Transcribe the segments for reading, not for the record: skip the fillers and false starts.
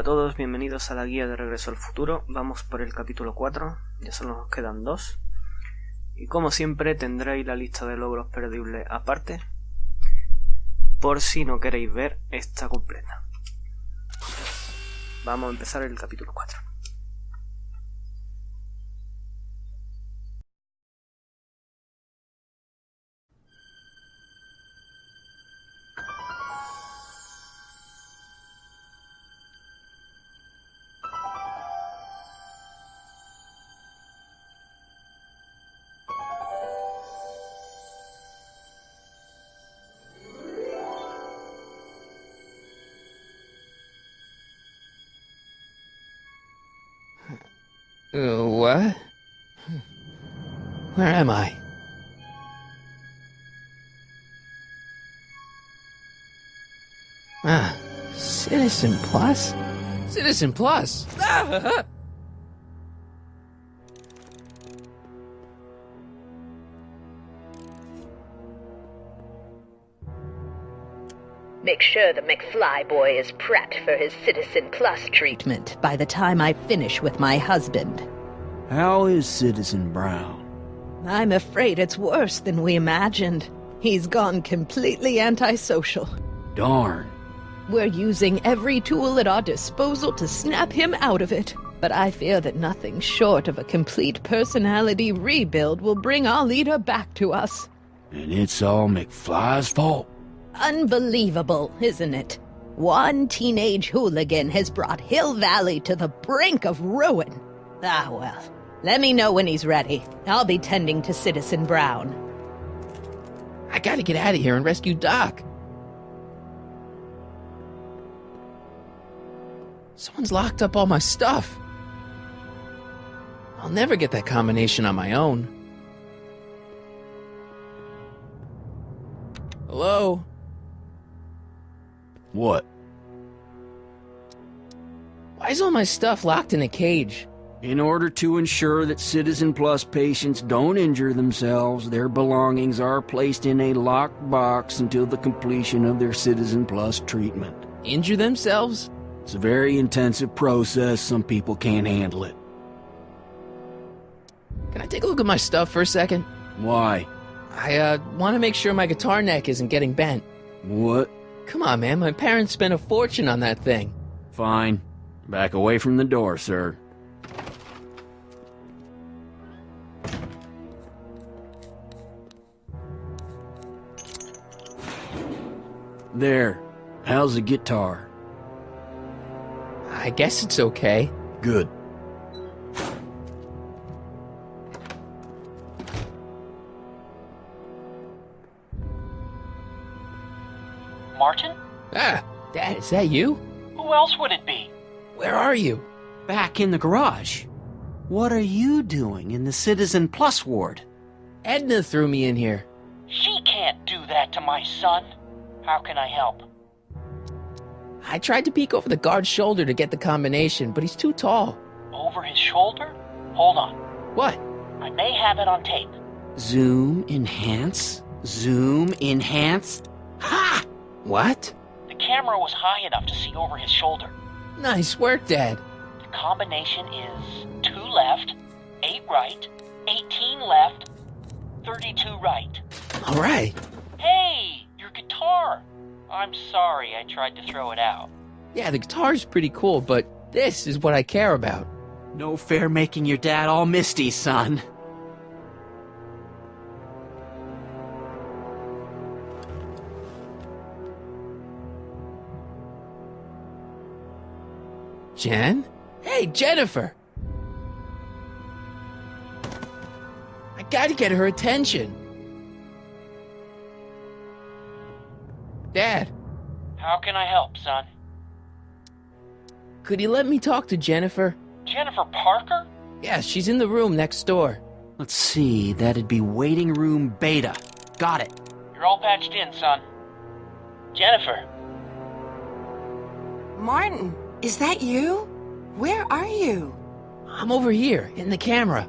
a todos, bienvenidos a la guía de Regreso al Futuro. Vamos por el capítulo 4, ya solo nos quedan 2. Y como siempre tendréis la lista de logros perdibles aparte, por si no queréis ver esta completa. Vamos a empezar el capítulo 4. What? Where am I? Citizen Plus? Citizen Plus! Make sure the McFly boy is prepped for his Citizen Plus treatment by the time I finish with my husband. How is Citizen Brown? I'm afraid it's worse than we imagined. He's gone completely antisocial. Darn. We're using every tool at our disposal to snap him out of it. But I fear that nothing short of a complete personality rebuild will bring our leader back to us. And it's all McFly's fault. Unbelievable, isn't it? One teenage hooligan has brought Hill Valley to the brink of ruin. Ah, well. Let me know when he's ready. I'll be tending to Citizen Brown. I gotta get out of here and rescue Doc. Someone's locked up all my stuff. I'll never get that combination on my own. Hello? What? Why is all my stuff locked in a cage? In order to ensure that Citizen Plus patients don't injure themselves, their belongings are placed in a locked box until the completion of their Citizen Plus treatment. Injure themselves? It's a very intensive process. Some people can't handle it. Can I take a look at my stuff for a second? Why? I want to make sure my guitar neck isn't getting bent. What? Come on, man. My parents spent a fortune on that thing. Fine. Back away from the door, sir. There. How's the guitar? I guess it's okay. Good. Martin? Dad, is that you? Who else would it be? Where are you? Back in the garage. What are you doing in the Citizen Plus ward? Edna threw me in here. She can't do that to my son. How can I help? I tried to peek over the guard's shoulder to get the combination, but he's too tall. Over his shoulder? Hold on. What? I may have it on tape. Zoom, enhance, zoom, enhance. Ha! What? The camera was high enough to see over his shoulder. Nice work, Dad. The combination is 2 left, 8 right, 18 left, 32 right. All right. Hey, your guitar! I'm sorry I tried to throw it out. Yeah, the guitar's pretty cool, but this is what I care about. No fair making your dad all misty, son. Jen? Hey, Jennifer! I gotta get her attention. Dad, How can I help, son? could you let me talk to Jennifer? Jennifer Parker? Yeah, she's in the room next door. Let's see, that'd be waiting room beta. Got it. You're all patched in, son. Jennifer. Martin, is that you? Where are you? I'm over here, in the camera.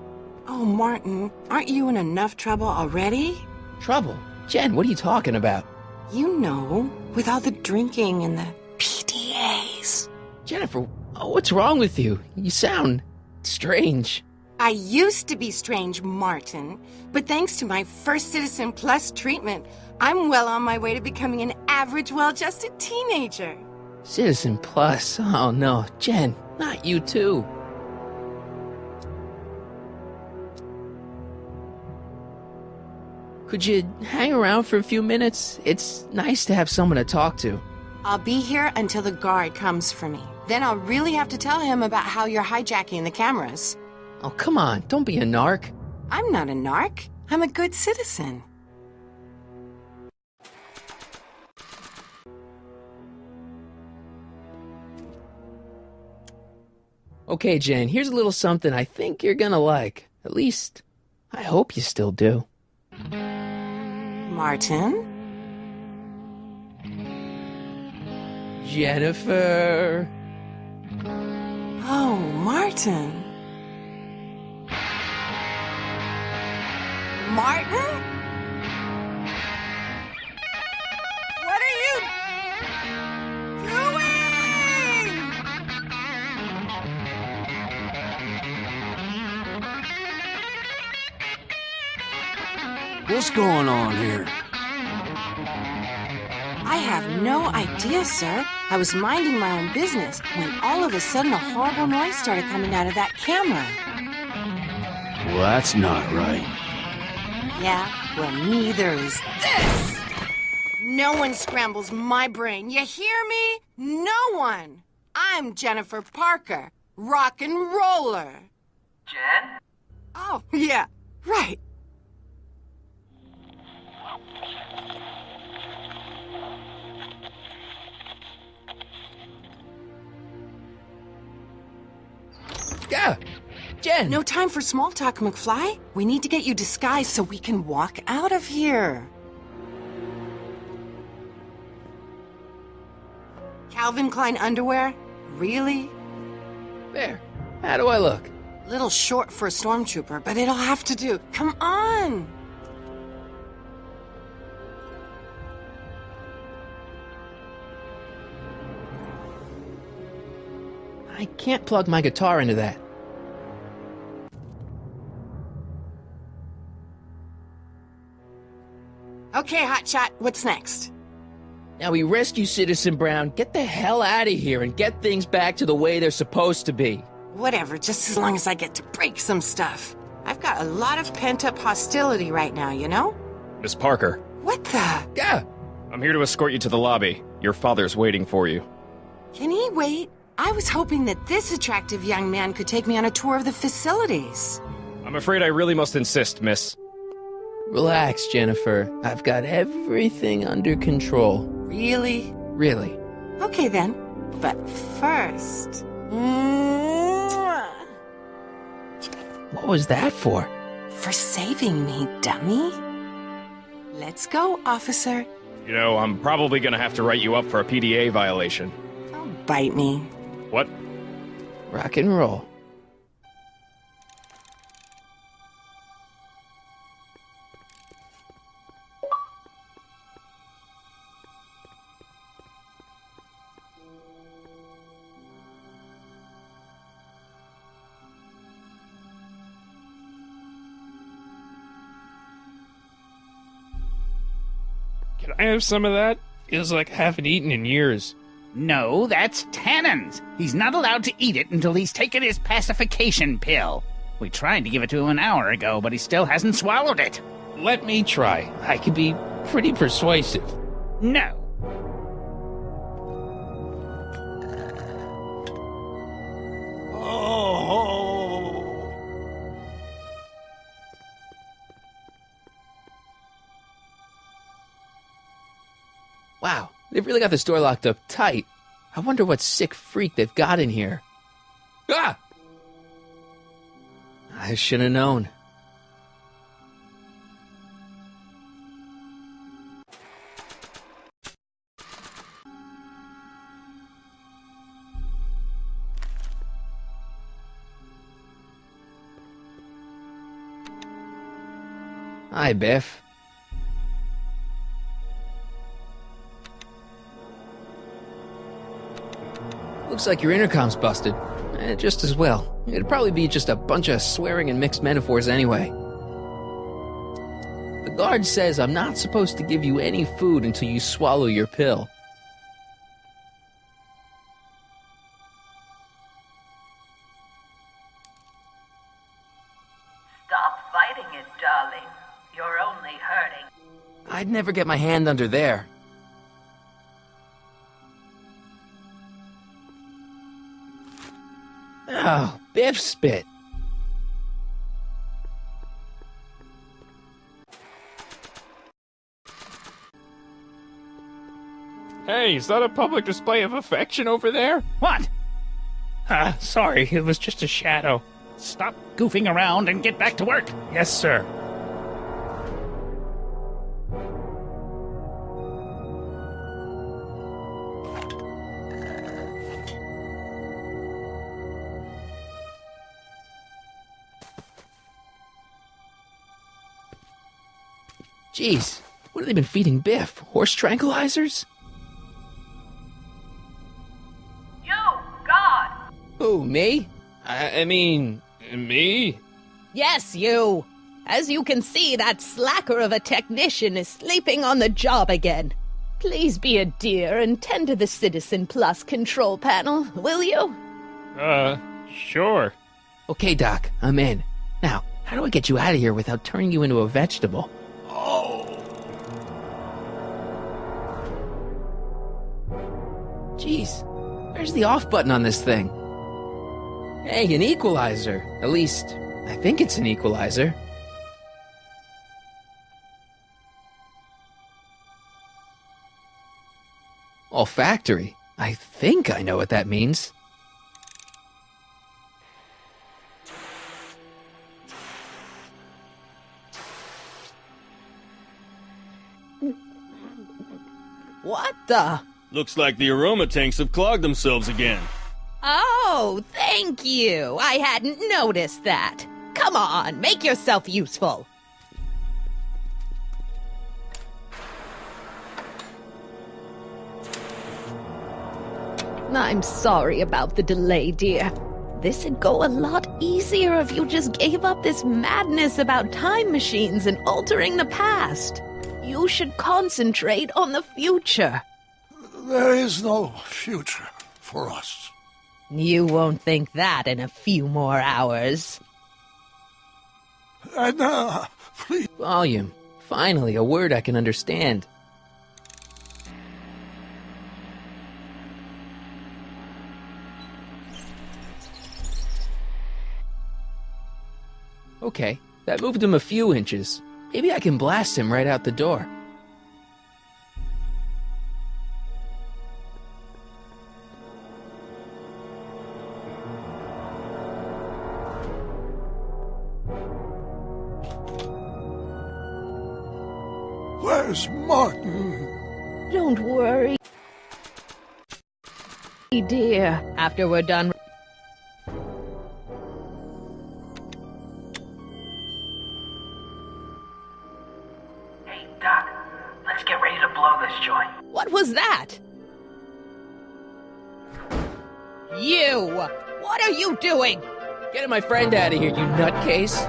Oh, Martin, aren't you in enough trouble already? Trouble? Jen, what are you talking about? You know, with all the drinking and the PDAs. Jennifer, Oh, what's wrong with you? You sound strange. I used to be strange, Martin, but thanks to my first Citizen Plus treatment, I'm well on my way to becoming an average, well-adjusted teenager. Citizen Plus? Oh no, Jen, not you too. Could you hang around for a few minutes? It's nice to have someone to talk to. I'll be here until the guard comes for me. Then I'll really have to tell him about how you're hijacking the cameras. Oh, come on, don't be a narc. I'm not a narc. I'm a good citizen. Okay, Jen, here's a little something I think you're gonna like. At least, I hope you still do. Martin? Jennifer. Oh, Martin. Martin? What are you doing? What's going on here? I have no idea, sir. I was minding my own business when all of a sudden a horrible noise started coming out of that camera. Well, that's not right. Yeah, well, neither is this! No one scrambles my brain, you hear me? No one! I'm Jennifer Parker, rock and roller. Jen? Oh, yeah, right. Yeah, Jen. No time for small talk, McFly. We need to get you disguised so we can walk out of here. Calvin Klein underwear? Really? There. How do I look? Little short for a stormtrooper, but it'll have to do. Come on! I can't plug my guitar into that. Okay, Hotshot, what's next? Now we rescue Citizen Brown, get the hell out of here, and get things back to the way they're supposed to be. Whatever, just as long as I get to break some stuff. I've got a lot of pent-up hostility right now, you know? Miss Parker, What the? Yeah. I'm here to escort you to the lobby. Your father's waiting for you. Can he wait? I was hoping that this attractive young man could take me on a tour of the facilities. I'm afraid I really must insist, miss. Relax, Jennifer. I've got everything under control. Really? Really. Okay then. But first... Mwah! What was that for? For saving me, dummy. Let's go, officer. You know, I'm probably gonna have to write you up for a PDA violation. Don't bite me. What? Rock and roll. Can I have some of that? Feels like I haven't eaten in years. No, that's Tannen's. He's not allowed to eat it until he's taken his pacification pill. We tried to give it to him an hour ago, but he still hasn't swallowed it. Let me try. I can be pretty persuasive. No. Wow, they've really got this door locked up tight. I wonder what sick freak they've got in here. Ah! I should have known. Hi, Biff. Looks like your intercom's busted. Just as well. It'd probably be just a bunch of swearing and mixed metaphors anyway. The guard says I'm not supposed to give you any food until you swallow your pill. Stop fighting it, darling. You're only hurting. I'd never get my hand under there. Oh, Biff spit. Hey, is that a public display of affection over there? What? Sorry, it was just a shadow. Stop goofing around and get back to work. Yes, sir. Jeez, what have they been feeding Biff? Horse tranquilizers? You, God! Who, me? I mean, me? Yes, you. As you can see, that slacker of a technician is sleeping on the job again. Please be a dear and tend to the Citizen Plus control panel, will you? Sure. Okay, Doc, I'm in. Now, how do I get you out of here without turning you into a vegetable? Jeez, where's the off button on this thing? Hey, an equalizer. At least, I think it's an equalizer. Olfactory. I think I know what that means. What the? Looks like the aroma tanks have clogged themselves again. Oh, thank you. I hadn't noticed that. Come on, make yourself useful. I'm sorry about the delay, dear. This'd go a lot easier if you just gave up this madness about time machines and altering the past. You should concentrate on the future. There is no future for us. You won't think that in a few more hours. Edna, please. Volume. Finally, a word I can understand. Okay, that moved him a few inches. Maybe I can blast him right out the door. Where's Martin? Don't worry, dear. After we're done... Hey, Doc, let's get ready to blow this joint. What was that? You! What are you doing? Getting my friend out of here, you nutcase.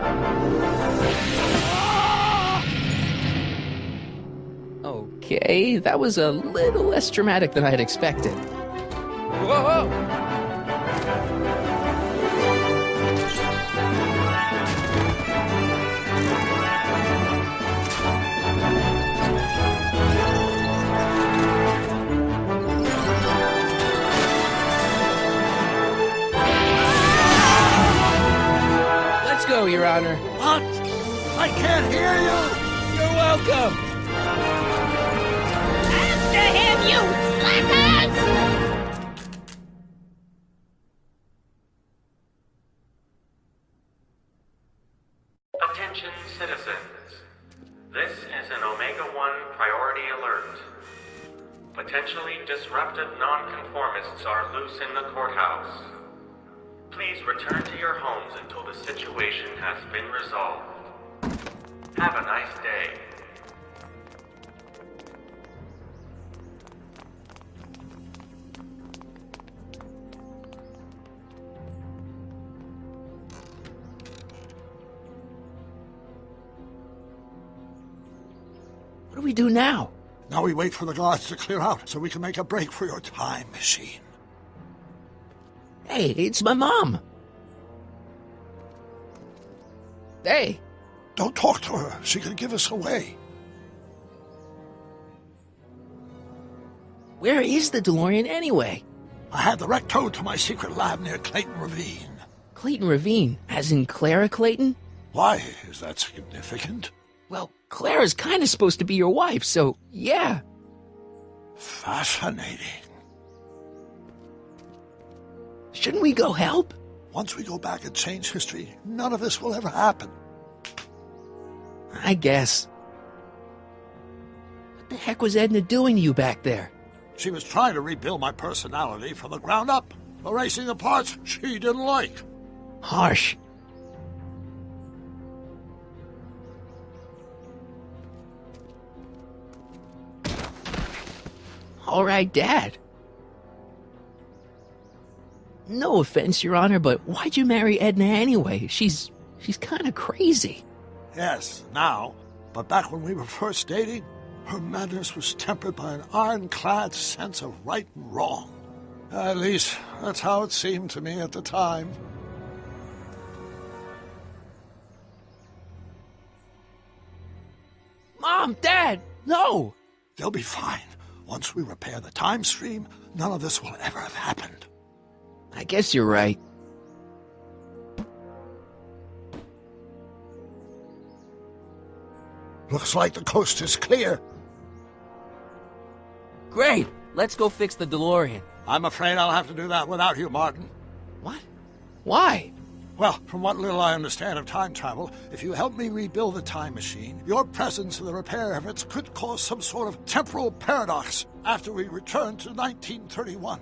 Okay, that was a little less dramatic than I had expected. Whoa! Let's go, Your Honor. What? I can't hear you! You're welcome! After him, you slackers! Attention citizens. This is an Omega-1 priority alert. Potentially disruptive nonconformists are loose in the courthouse. Please return to your homes until the situation has been resolved. Have a nice day. What do we do now? Now we wait for the guards to clear out so we can make a break for your time machine. Hey, it's my mom. Hey. Don't talk to her. She can give us away. Where is the DeLorean anyway? I had the wreck towed to my secret lab near Clayton Ravine. Clayton Ravine? As in Clara Clayton? Why is that significant? Well, Clara's kind of supposed to be your wife, so yeah. Fascinating. Shouldn't we go help? Once we go back and change history, none of this will ever happen. I guess. What the heck was Edna doing to you back there? She was trying to rebuild my personality from the ground up, erasing the parts she didn't like. Harsh. All right, Dad. No offense, Your Honor, but why'd you marry Edna anyway? She's kind of crazy. Yes, now. But back when we were first dating, her madness was tempered by an ironclad sense of right and wrong. At least, that's how it seemed to me at the time. Mom, Dad, no! They'll be fine. Once we repair the time stream, none of this will ever have happened. I guess you're right. Looks like the coast is clear. Great! Let's go fix the DeLorean. I'm afraid I'll have to do that without you, Martin. What? Why? Well, from what little I understand of time travel, if you help me rebuild the time machine, your presence in the repair efforts could cause some sort of temporal paradox after we return to 1931.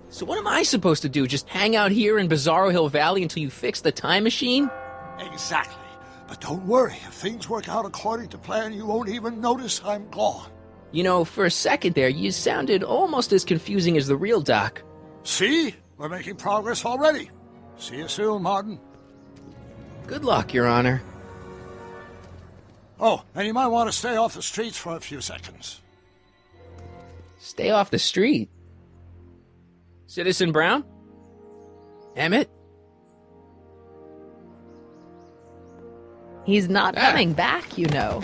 So what am I supposed to do? Just hang out here in Bizarro Hill Valley until you fix the time machine? Exactly. But don't worry, if things work out according to plan, you won't even notice I'm gone. You know, for a second there, you sounded almost as confusing as the real Doc. See? We're making progress already. See you soon, Martin. Good luck, Your Honor. Oh, and you might want to stay off the streets for a few seconds. Stay off the street? Citizen Brown? Emmett? He's not coming back, you know.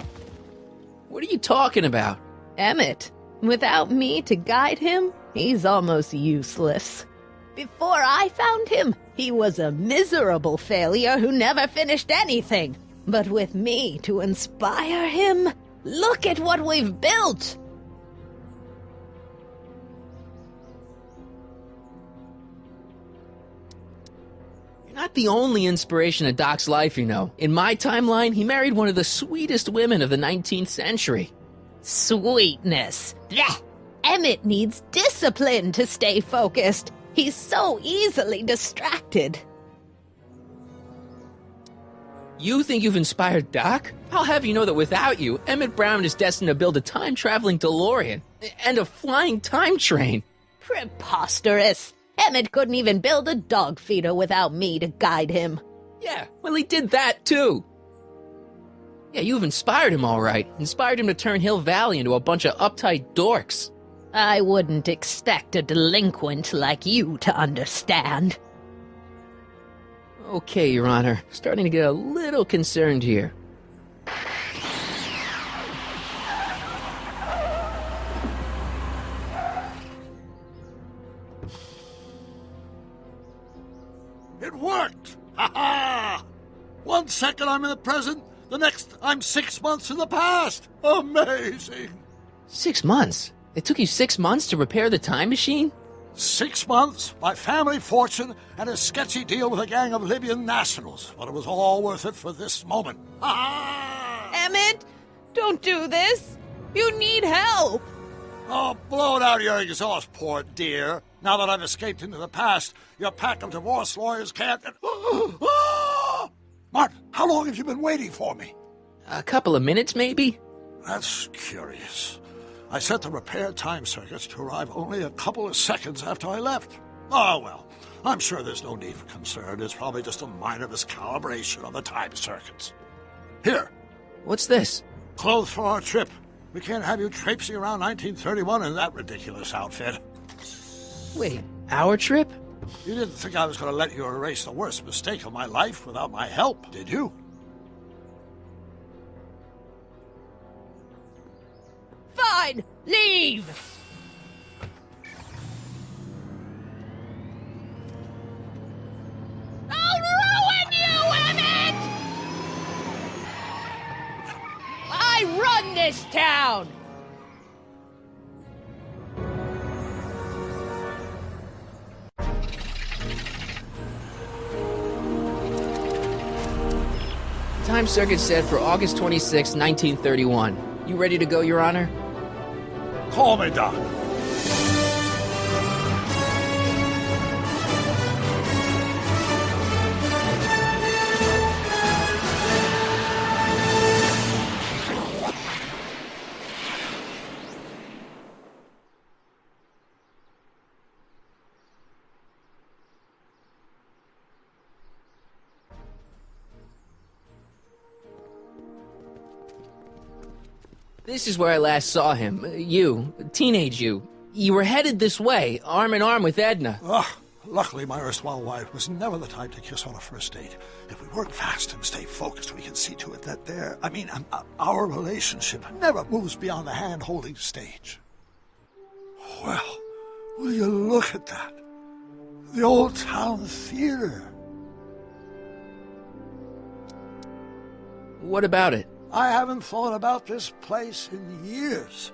What are you talking about? Emmett. Without me to guide him, he's almost useless. Before I found him, he was a miserable failure who never finished anything. But with me to inspire him, look at what we've built! You're not the only inspiration of Doc's life, you know. In my timeline, he married one of the sweetest women of the 19th century. Sweetness. Blech. Emmett needs discipline to stay focused. He's so easily distracted. You think you've inspired Doc? I'll have you know that without you, Emmett Brown is destined to build a time-traveling DeLorean and a flying time train. Preposterous. Emmett couldn't even build a dog feeder without me to guide him. Yeah, well, he did that too. Yeah, you've inspired him all right. Inspired him to turn Hill Valley into a bunch of uptight dorks. I wouldn't expect a delinquent like you to understand. Okay, Your Honor. Starting to get a little concerned here. It worked! Ha-ha! 1 second I'm in the present, the next I'm 6 months in the past! Amazing! 6 months? It took you 6 months to repair the time machine? 6 months, my family fortune, and a sketchy deal with a gang of Libyan nationals. But it was all worth it for this moment. Emmett, don't do this. You need help. Oh, blow it out of your exhaust, poor dear. Now that I've escaped into the past, your pack of divorce lawyers can't... Martin, how long have you been waiting for me? A couple of minutes, maybe? That's curious. I set the repair time circuits to arrive only a couple of seconds after I left. Oh, well, I'm sure there's no need for concern. It's probably just a minor miscalibration on the time circuits. Here. What's this? Clothes for our trip. We can't have you traipsing around 1931 in that ridiculous outfit. Wait, our trip? You didn't think I was going to let you erase the worst mistake of my life without my help, did you? Fine! Leave! I'll ruin you, Emmett! I run this town! Time circuit set for August 26, 1931. You ready to go, Your Honor? Call me, Doc. This is where I last saw him. You, teenage you. You were headed this way, arm in arm with Edna. Ugh. Luckily, my erstwhile wife was never the type to kiss on a first date. If we work fast and stay focused, we can see to it that our relationship never moves beyond the hand-holding stage. Well, will you look at that? The Old Town Theater. What about it? I haven't thought about this place in years.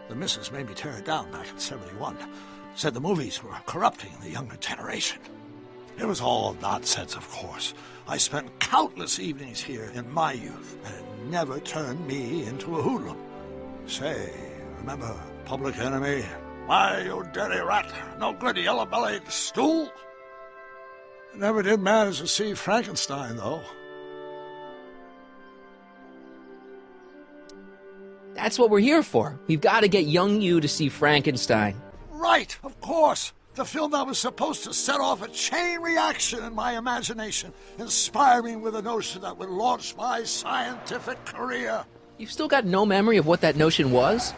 The missus made me tear it down back in '71. Said the movies were corrupting the younger generation. It was all nonsense, of course. I spent countless evenings here in my youth, and it never turned me into a hoodlum. Say, remember Public Enemy? Why, you dirty rat, no good yellow-bellied stool? I never did manage to see Frankenstein, though. That's what we're here for. We've got to get young you to see Frankenstein. Right, of course. The film that was supposed to set off a chain reaction in my imagination, inspire me with a notion that would launch my scientific career. You've still got no memory of what that notion was?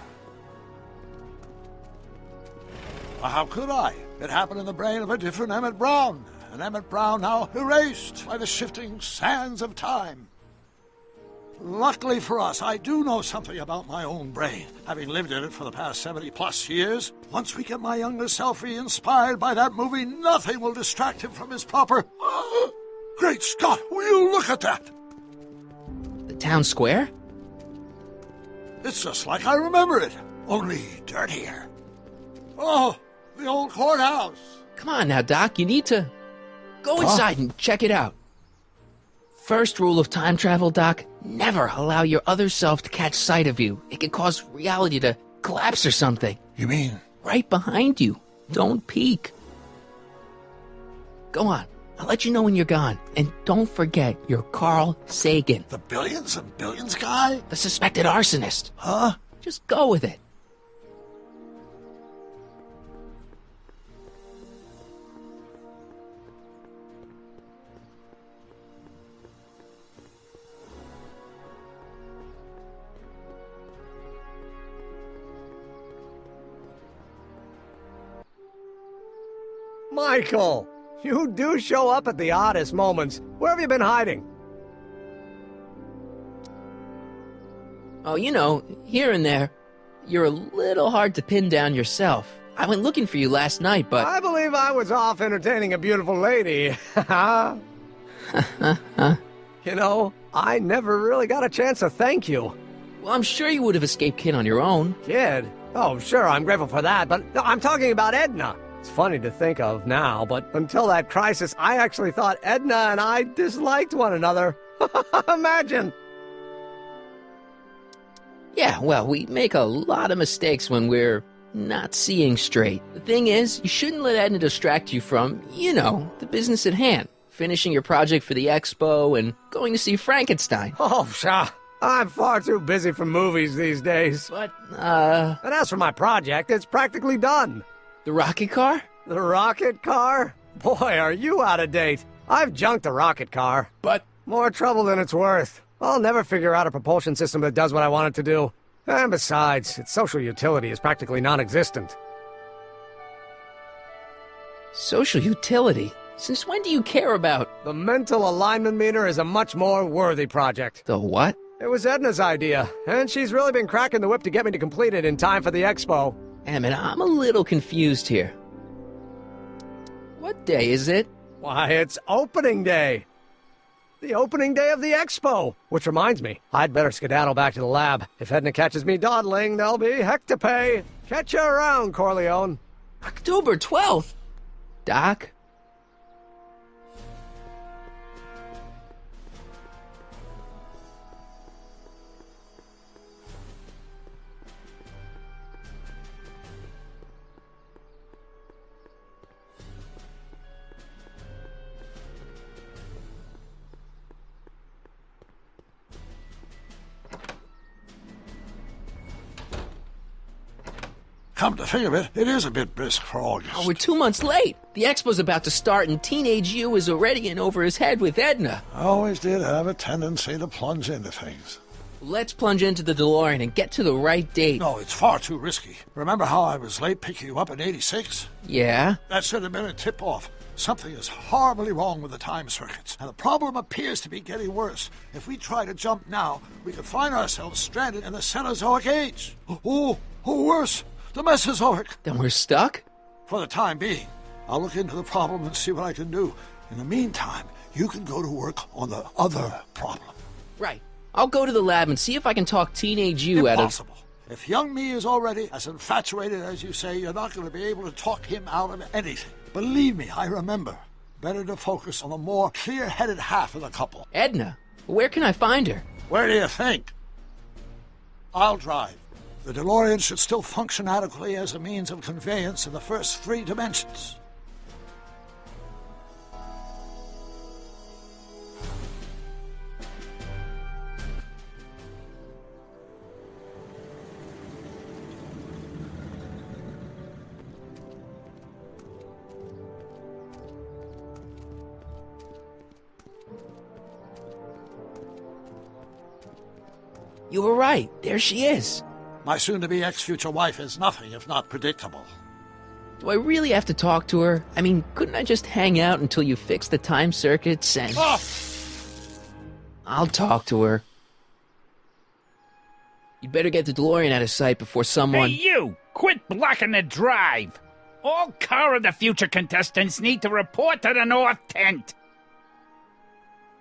Well, how could I? It happened in the brain of a different Emmett Brown, an Emmett Brown now erased by the shifting sands of time. Luckily for us, I do know something about my own brain, having lived in it for the past 70-plus years. Once we get my younger self re-inspired by that movie, nothing will distract him from his proper... Great Scott, will you look at that? The town square? It's just like I remember it, only dirtier. Oh, the old courthouse. Come on now, Doc, you need to... Go inside and check it out. First rule of time travel, Doc, never allow your other self to catch sight of you. It could cause reality to collapse or something. You mean? Right behind you. Don't peek. Go on. I'll let you know when you're gone. And don't forget, you're Carl Sagan. The billions and billions guy? The suspected arsonist. Huh? Just go with it. Michael, you do show up at the oddest moments. Where have you been hiding? Oh, you know, here and there. You're a little hard to pin down yourself. I went looking for you last night, but... I believe I was off entertaining a beautiful lady. You know, I never really got a chance to thank you. Well, I'm sure you would have escaped Kid on your own. Kid? Oh, sure, I'm grateful for that, but no, I'm talking about Edna. It's funny to think of now, but until that crisis, I actually thought Edna and I disliked one another. Imagine! Yeah, well, we make a lot of mistakes when we're not seeing straight. The thing is, you shouldn't let Edna distract you from, you know, the business at hand. Finishing your project for the expo and going to see Frankenstein. Oh, pshaw. I'm far too busy for movies these days. But, And as for my project, it's practically done. The rocket car? The rocket car? Boy, are you out of date. I've junked the rocket car. But... More trouble than it's worth. I'll never figure out a propulsion system that does what I want it to do. And besides, its social utility is practically non-existent. Social utility? Since when do you care about... The mental alignment meter is a much more worthy project. The what? It was Edna's idea, and she's really been cracking the whip to get me to complete it in time for the expo. Emmett, I'm a little confused here. What day is it? Why, it's opening day. The opening day of the expo. Which reminds me, I'd better skedaddle back to the lab. If Edna catches me dawdling, there'll be heck to pay. Catch you around, Corleone. October 12th? Doc? Come to think of it, it is a bit brisk for August. Oh, we're 2 months late. The expo's about to start and teenage you is already in over his head with Edna. I always did have a tendency to plunge into things. Let's plunge into the DeLorean and get to the right date. No, it's far too risky. Remember how I was late picking you up in '86? Yeah? That should have been a tip-off. Something is horribly wrong with the time circuits, and the problem appears to be getting worse. If we try to jump now, we could find ourselves stranded in the Cenozoic Age. Oh, worse, the Mesozoic. Then we're stuck? For the time being. I'll look into the problem and see what I can do. In the meantime, you can go to work on the other problem. Right. I'll go to the lab and see if I can talk teenage you out of... Impossible. If young me is already as infatuated as you say, you're not going to be able to talk him out of anything. Believe me, I remember. Better to focus on the more clear-headed half of the couple. Edna, where can I find her? Where do you think? I'll drive. The DeLorean should still function adequately as a means of conveyance in the first 3 dimensions. You were right. There she is. My soon-to-be ex-future wife is nothing if not predictable. Do I really have to talk to her? I mean, couldn't I just hang out until you fix the time circuits and... Oh! I'll talk to her. You'd better get the DeLorean out of sight before someone... Hey, you! Quit blocking the drive! All Car of the Future contestants need to report to the North Tent!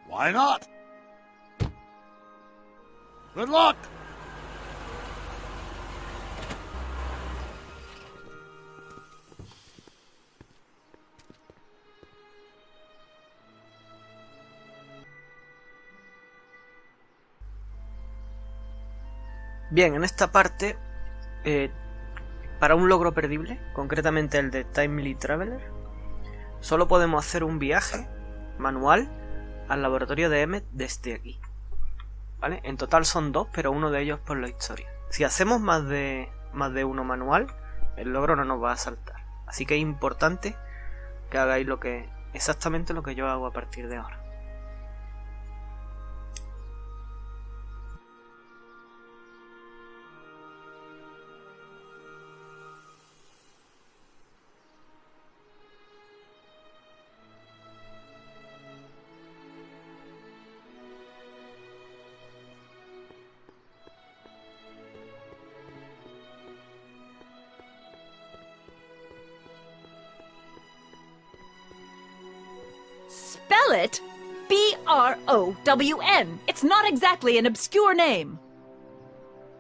Why not? Good luck! Bien, en esta parte, para un logro perdible, concretamente el de Timely Traveler, solo podemos hacer un viaje manual al laboratorio de Emmett desde aquí. ¿Vale? En total son 2, pero uno de ellos por la historia. Si hacemos más de uno manual, el logro no nos va a saltar. Así que es importante que hagáis exactamente lo que yo hago a partir de ahora. Spell it B-R-O-W-N. It's not exactly an obscure name.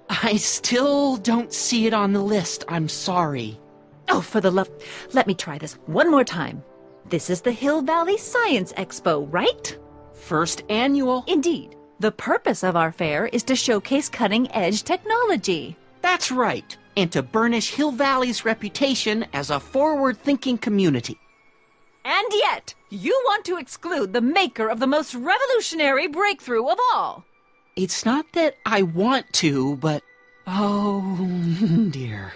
I still don't see it on the list. I'm sorry. Oh, for the love... Let me try this one more time. This is the Hill Valley Science Expo, right? First annual. Indeed. The purpose of our fair is to showcase cutting-edge technology. That's right. And to burnish Hill Valley's reputation as a forward-thinking community. And yet, you want to exclude the maker of the most revolutionary breakthrough of all. It's not that I want to, but... oh, dear.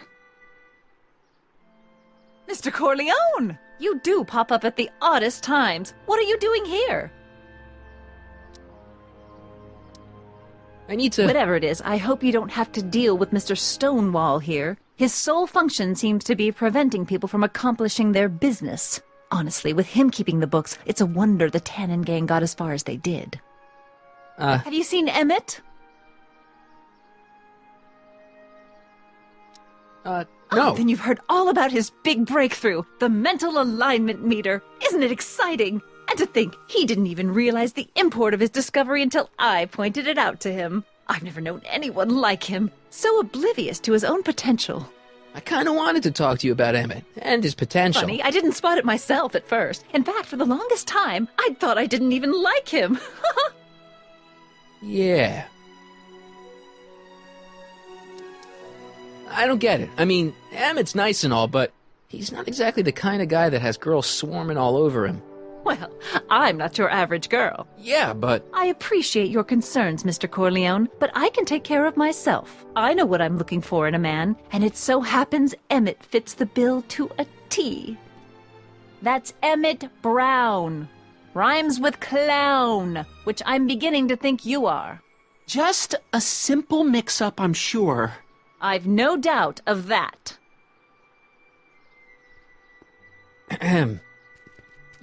Mr. Corleone, you do pop up at the oddest times. What are you doing here? I need to... Whatever it is, I hope you don't have to deal with Mr. Stonewall here. His sole function seems to be preventing people from accomplishing their business. Honestly, with him keeping the books, it's a wonder the Tannen gang got as far as they did. Have you seen Emmett? No. Oh, then you've heard all about his big breakthrough, the mental alignment meter. Isn't it exciting? And to think, he didn't even realize the import of his discovery until I pointed it out to him. I've never known anyone like him, so oblivious to his own potential. I kind of wanted to talk to you about Emmett and his potential. Funny, I didn't spot it myself at first. In fact, for the longest time, I thought I didn't even like him. Yeah. I don't get it. I mean, Emmett's nice and all, but he's not exactly the kind of guy that has girls swarming all over him. Well, I'm not your average girl. Yeah, but... I appreciate your concerns, Mr. Corleone, but I can take care of myself. I know what I'm looking for in a man, and it so happens Emmett fits the bill to a T. That's Emmett Brown. Rhymes with clown, which I'm beginning to think you are. Just a simple mix-up, I'm sure. I've no doubt of that.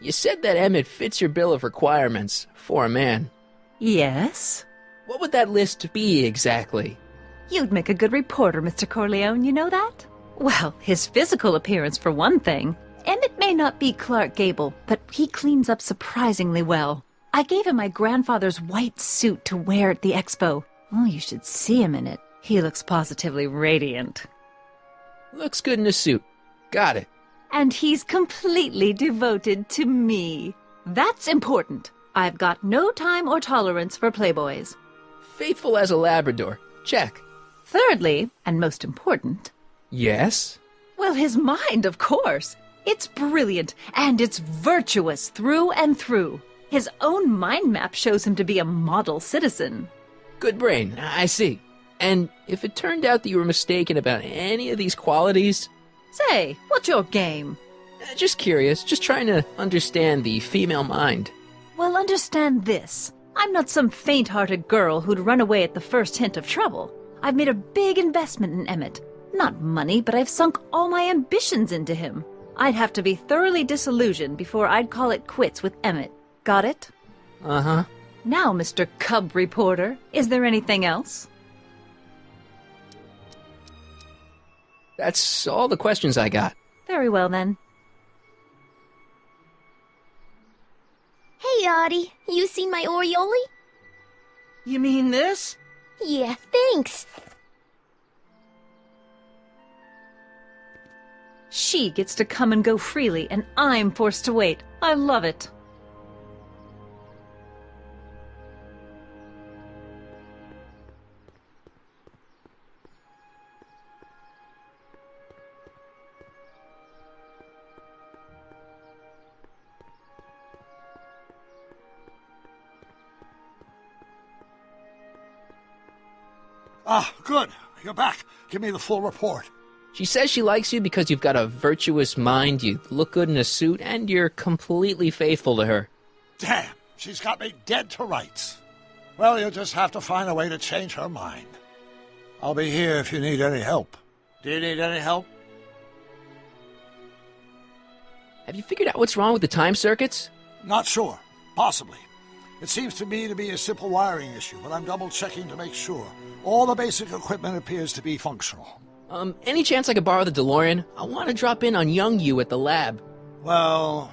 You said that Emmett fits your bill of requirements for a man. Yes? What would that list be exactly? You'd make a good reporter, Mr. Corleone, you know that? Well, his physical appearance for one thing. Emmett may not be Clark Gable, but he cleans up surprisingly well. I gave him my grandfather's white suit to wear at the expo. Oh, you should see him in it. He looks positively radiant. Looks good in a suit. Got it. And he's completely devoted to me. That's important. I've got no time or tolerance for playboys. Faithful as a Labrador. Check. Thirdly, and most important... Yes? Well, his mind, of course. It's brilliant, and it's virtuous through and through. His own mind map shows him to be a model citizen. Good brain, I see. And if it turned out that you were mistaken about any of these qualities... Say, what's your game? Just curious, just trying to understand the female mind. Well, understand this. I'm not some faint-hearted girl who'd run away at the first hint of trouble. I've made a big investment in Emmett. Not money, but I've sunk all my ambitions into him. I'd have to be thoroughly disillusioned before I'd call it quits with Emmett. Got it? Uh-huh. Now, Mr. Cub Reporter, is there anything else? That's all the questions I got. Very well, then. Hey, Audie. You seen my Oriole? You mean this? Yeah, thanks. She gets to come and go freely, and I'm forced to wait. I love it. Ah, good. You're back. Give me the full report. She says she likes you because you've got a virtuous mind, you look good in a suit, and you're completely faithful to her. Damn, she's got me dead to rights. Well, you'll just have to find a way to change her mind. I'll be here if you need any help. Do you need any help? Have you figured out what's wrong with the time circuits? Not sure. Possibly. It seems to me to be a simple wiring issue, but I'm double-checking to make sure. All the basic equipment appears to be functional. Any chance I could borrow the DeLorean? I want to drop in on young you at the lab. Well,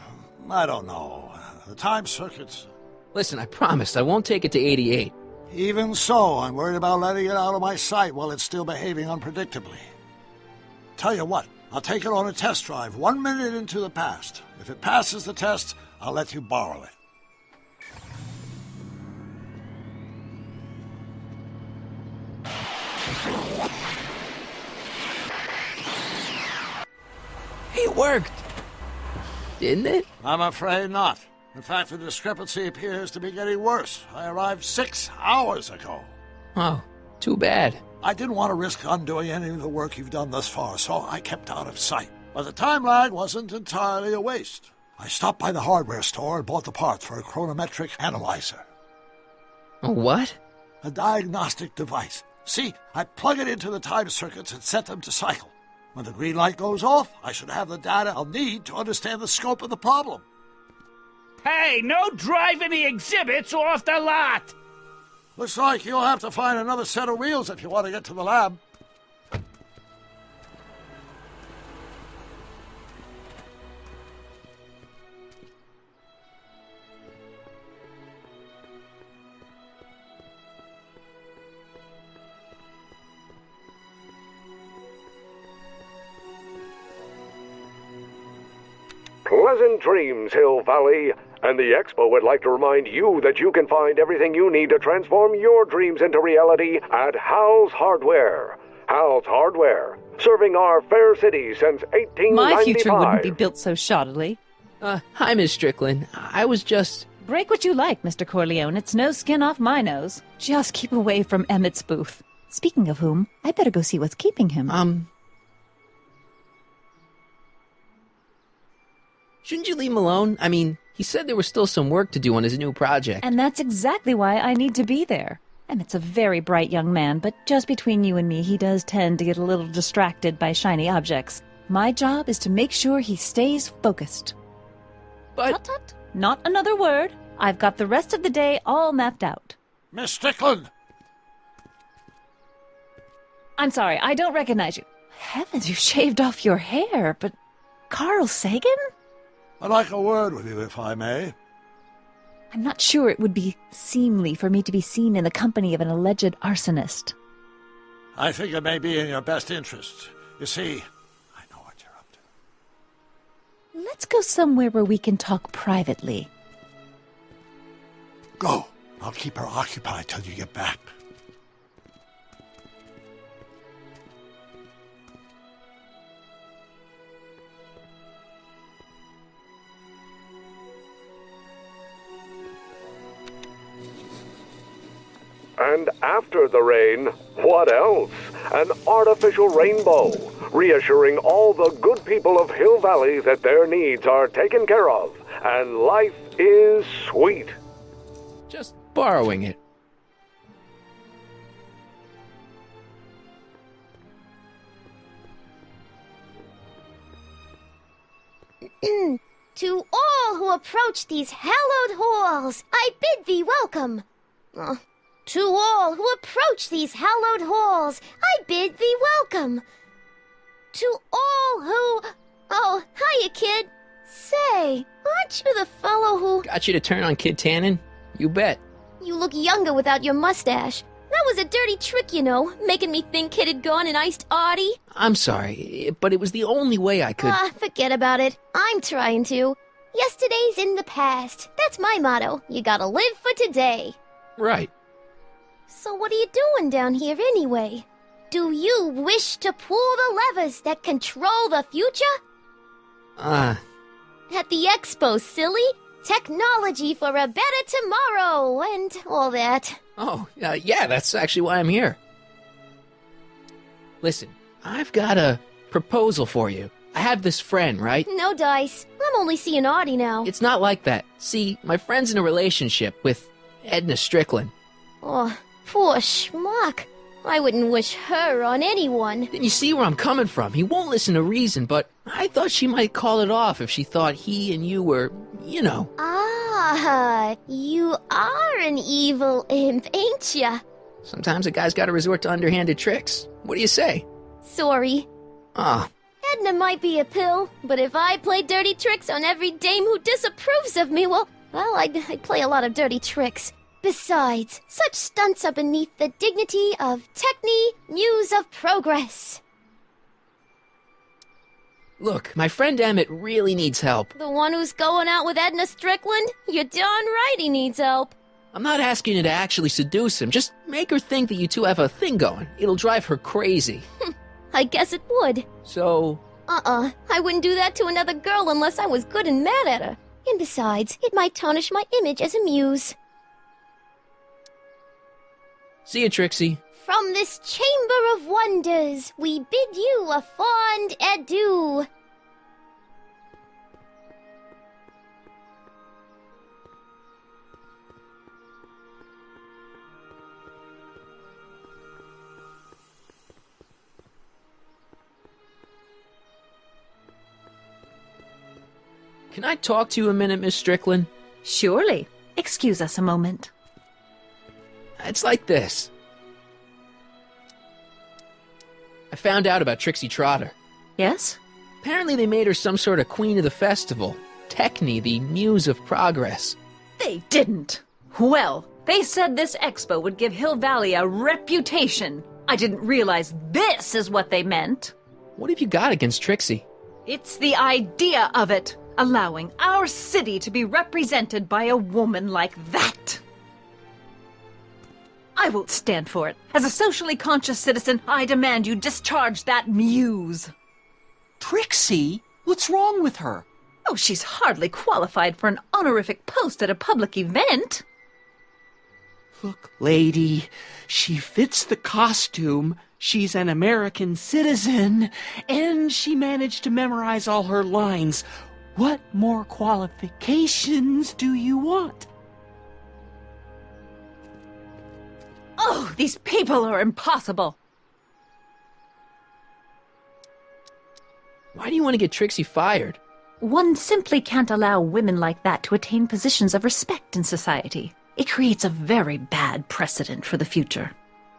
I don't know. The time circuits... Listen, I promise I won't take it to 88. Even so, I'm worried about letting it out of my sight while it's still behaving unpredictably. Tell you what, I'll take it on a test drive 1 minute into the past. If it passes the test, I'll let you borrow it. It worked! Didn't it? I'm afraid not. In fact, the discrepancy appears to be getting worse. I arrived 6 hours ago. Oh, too bad. I didn't want to risk undoing any of the work you've done thus far, so I kept out of sight. But the time lag wasn't entirely a waste. I stopped by the hardware store and bought the parts for a chronometric analyzer. A what? a diagnostic device. See, I plug it into the time circuits and set them to cycle. When the green light goes off, I should have the data I'll need to understand the scope of the problem. Hey, no driving the exhibits off the lot! Looks like you'll have to find another set of wheels if you want to get to the lab. Pleasant dreams, Hill Valley. And the Expo would like to remind you that you can find everything you need to transform your dreams into reality at Hal's Hardware. Hal's Hardware, serving our fair city since 1895. My future wouldn't be built so shoddily. Hi, Miss Strickland. I was just... Break what you like, Mr. Corleone. It's no skin off my nose. Just keep away from Emmett's booth. Speaking of whom, I better go see what's keeping him. Shouldn't you leave him alone? I mean, he said there was still some work to do on his new project. And that's exactly why I need to be there. Emmett's a very bright young man, but just between you and me, he does tend to get a little distracted by shiny objects. My job is to make sure he stays focused. But... Tut, tut. Not another word. I've got the rest of the day all mapped out. Miss Strickland! I'm sorry, I don't recognize you. Heavens, you shaved off your hair, but... Carl Sagan? I'd like a word with you, if I may. I'm not sure it would be seemly for me to be seen in the company of an alleged arsonist. I think it may be in your best interest. You see, I know what you're up to. Let's go somewhere where we can talk privately. Go. I'll keep her occupied till you get back. And after the rain, what else? An artificial rainbow, reassuring all the good people of Hill Valley that their needs are taken care of, and life is sweet. Just borrowing it. To all who approach these hallowed halls, I bid thee welcome. To all who approach these hallowed halls, I bid thee welcome. To all who... Oh, hiya, kid. Say, aren't you the fellow who... Got you to turn on Kid Tannen? You bet. You look younger without your mustache. That was a dirty trick, you know, making me think Kid had gone and iced Artie. I'm sorry, but it was the only way I could... Forget about it. I'm trying to. Yesterday's in the past. That's my motto. You gotta live for today. Right. So what are you doing down here anyway? Do you wish to pull the levers that control the future? At the expo, silly. Technology for a better tomorrow and all that. Oh, yeah, that's actually why I'm here. Listen, I've got a proposal for you. I have this friend, right? No dice. I'm only seeing Artie now. It's not like that. See, my friend's in a relationship with Edna Strickland. Oh, poor schmuck. I wouldn't wish her on anyone. Then you see where I'm coming from. He won't listen to reason, but I thought she might call it off if she thought he and you were, you know. Ah, you are an evil imp, ain't ya? Sometimes a guy's gotta resort to underhanded tricks. What do you say? Sorry. Edna might be a pill, but if I play dirty tricks on every dame who disapproves of me, well, I'd play a lot of dirty tricks. Besides, such stunts are beneath the dignity of Techne, Muse of Progress. Look, my friend Emmett really needs help. The one who's going out with Edna Strickland? You're darn right he needs help. I'm not asking you to actually seduce him. Just make her think that you two have a thing going. It'll drive her crazy. I guess it would. So... I wouldn't do that to another girl unless I was good and mad at her. And besides, it might tarnish my image as a muse. See you, Trixie. From this chamber of wonders, we bid you a fond adieu. Can I talk to you a minute, Miss Strickland? Surely. Excuse us a moment. It's like this. I found out about Trixie Trotter. Yes? Apparently they made her some sort of queen of the festival. Techne, the muse of progress. They didn't. Well, they said this expo would give Hill Valley a reputation. I didn't realize this is what they meant. What have you got against Trixie? It's the idea of it. Allowing our city to be represented by a woman like that. I won't stand for it. As a socially conscious citizen, I demand you discharge that muse. Trixie? What's wrong with her? Oh, she's hardly qualified for an honorific post at a public event. Look, lady, she fits the costume. She's an American citizen, and she managed to memorize all her lines. What more qualifications do you want? Oh, these people are impossible. Why do you want to get Trixie fired? One simply can't allow women like that to attain positions of respect in society. It creates a very bad precedent for the future.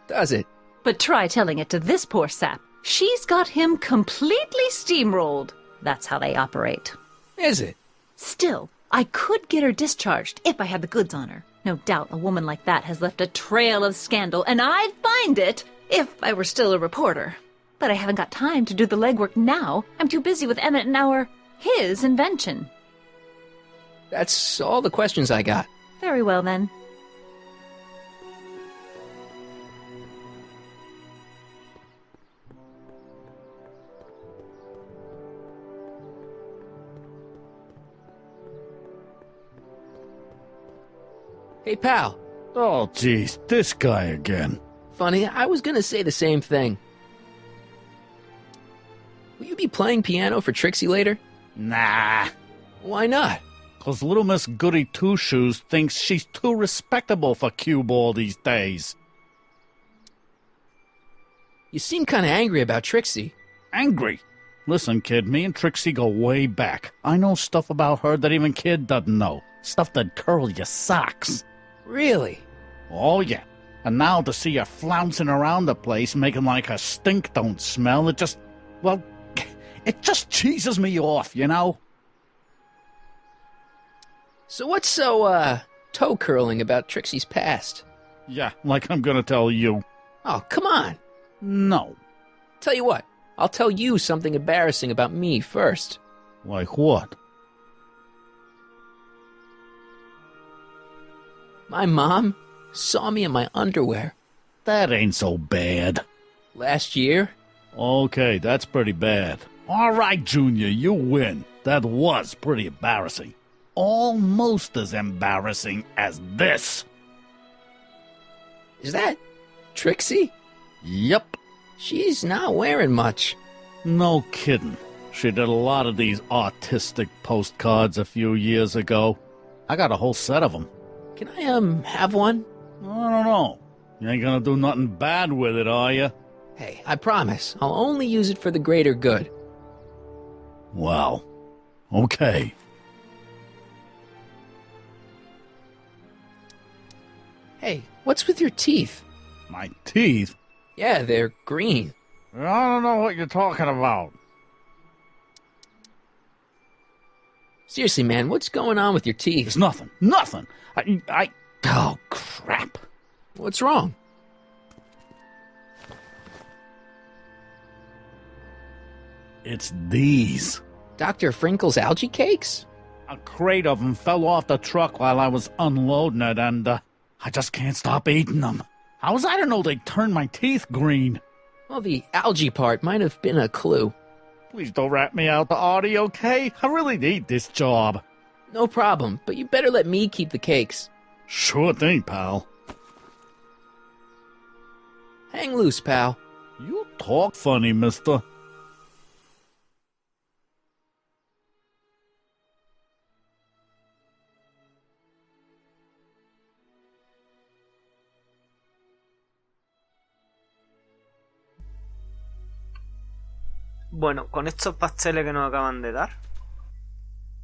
Does it? But try telling it to this poor sap. She's got him completely steamrolled. That's how they operate. Is it? Still, I could get her discharged if I had the goods on her. No doubt a woman like that has left a trail of scandal, and I'd find it if I were still a reporter. But I haven't got time to do the legwork now. I'm too busy with Emmett and his invention. That's all the questions I got. Very well, then. Hey, pal. Oh, geez, this guy again. Funny, I was gonna say the same thing. Will you be playing piano for Trixie later? Nah. Why not? 'Cause little Miss Goody Two-Shoes thinks she's too respectable for cue ball these days. You seem kinda angry about Trixie. Angry? Listen, kid, me and Trixie go way back. I know stuff about her that even kid doesn't know. Stuff that'd curl your socks. Really? Oh, yeah. And now to see her flouncing around the place, making like her stink don't smell, it just cheeses me off, you know? So what's so, toe-curling about Trixie's past? Yeah, like I'm gonna tell you. Oh, come on. No. Tell you what, I'll tell you something embarrassing about me first. Like what? My mom saw me in my underwear. That ain't so bad. Last year? Okay, that's pretty bad. All right, Junior, you win. That was pretty embarrassing. Almost as embarrassing as this. Is that Trixie? Yep. She's not wearing much. No kidding. She did a lot of these artistic postcards a few years ago. I got a whole set of them. Can I, have one? I don't know. You ain't gonna do nothing bad with it, are you? Hey, I promise. I'll only use it for the greater good. Well, okay. Hey, what's with your teeth? My teeth? Yeah, they're green. I don't know what you're talking about. Seriously, man, what's going on with your teeth? It's nothing. Nothing. Oh, crap. What's wrong? It's these. Dr. Frinkle's algae cakes? A crate of them fell off the truck while I was unloading it, and I just can't stop eating them. How was I to know they'd turn my teeth green? Well, the algae part might have been a clue. Please don't rat me out to Artie, okay? I really need this job. No problem, but you better let me keep the cakes. Sure thing, pal. Hang loose, pal. You talk funny, mister. Bueno, con estos pasteles que nos acaban de dar,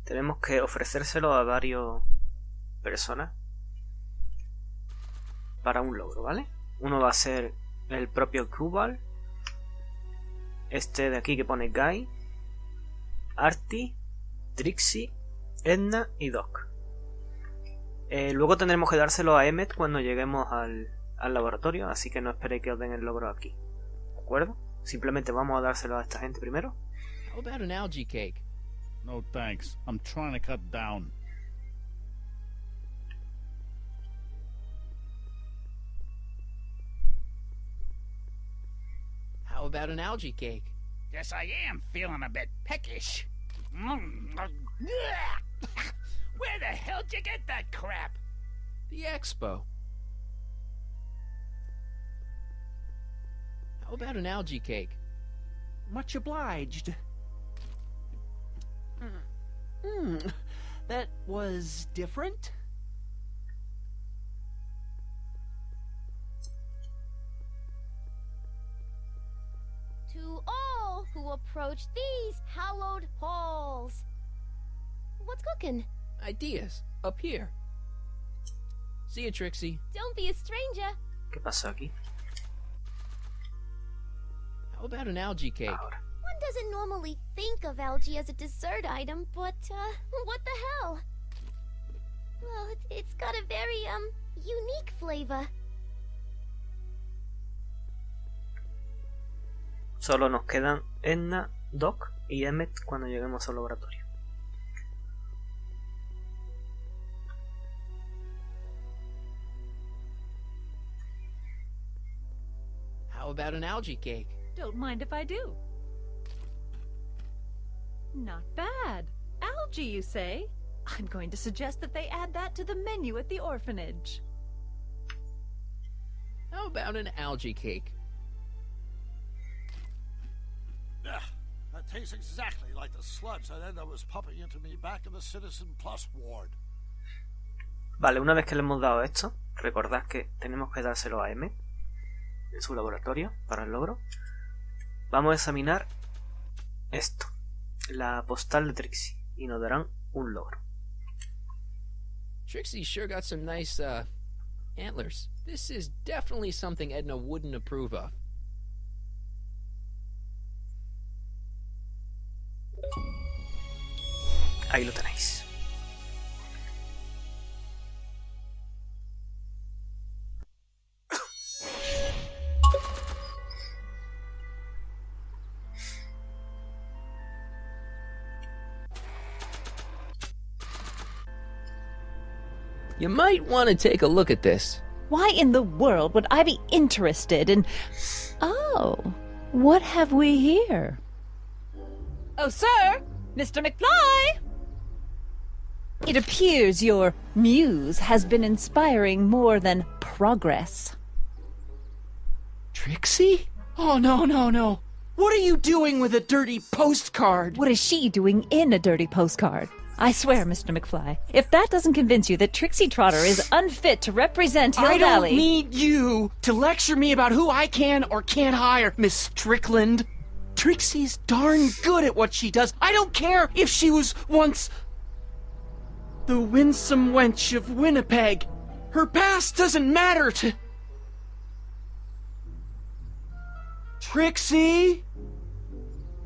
tenemos que ofrecérselo a varias personas para un logro, ¿vale? Uno va a ser el propio Cubal, este de aquí que pone Guy, Artie, Trixie, Edna y Doc. Luego tendremos que dárselo a Emmet cuando lleguemos al laboratorio, así que no esperéis que os den el logro aquí, ¿de acuerdo? Simplemente vamos a dárselo a esta gente primero. How about an algae cake? No thanks. I'm trying to cut down. How about an algae cake? Yes, I am feeling a bit peckish. Where the hell did you get that crap? The expo. How about an algae cake? Much obliged. That was different? To all who approach these hallowed halls. What's cooking? Ideas. Up here. See you, Trixie. Don't be a stranger. ¿Qué pasó aquí? How about an algae cake? One doesn't normally think of algae as a dessert item, but, what the hell? Well, it's got a very, unique flavor. Solo nos quedan Edna, Doc y Emmet cuando lleguemos al laboratorio. How about an algae cake? Don't mind if I do. Not bad. Algae, you say? I'm going to suggest that they add that to the menu at the orphanage. How about an algae cake? That tastes exactly like the sludge that Edna was pumping into me back in the Citizen Plus ward. Vale, una vez que le hemos dado esto, recordad que tenemos que dárselo a M en su laboratorio para el logro. Vamos a examinar esto, la postal de Trixie, y nos darán un logro. Trixie sure got some nice, antlers. This is definitely something Edna wouldn't approve of. Ahí lo tenéis. You might want to take a look at this. Why in the world would I be interested in... Oh, what have we here? Oh, sir! Mr. McFly! It appears your muse has been inspiring more than progress. Trixie? Oh, no. What are you doing with a dirty postcard? What is she doing in a dirty postcard? I swear, Mr. McFly, if that doesn't convince you that Trixie Trotter is unfit to represent Hill Valley... I don't need you to lecture me about who I can or can't hire, Miss Strickland. Trixie's darn good at what she does. I don't care if she was once the winsome wench of Winnipeg. Her past doesn't matter to... Trixie?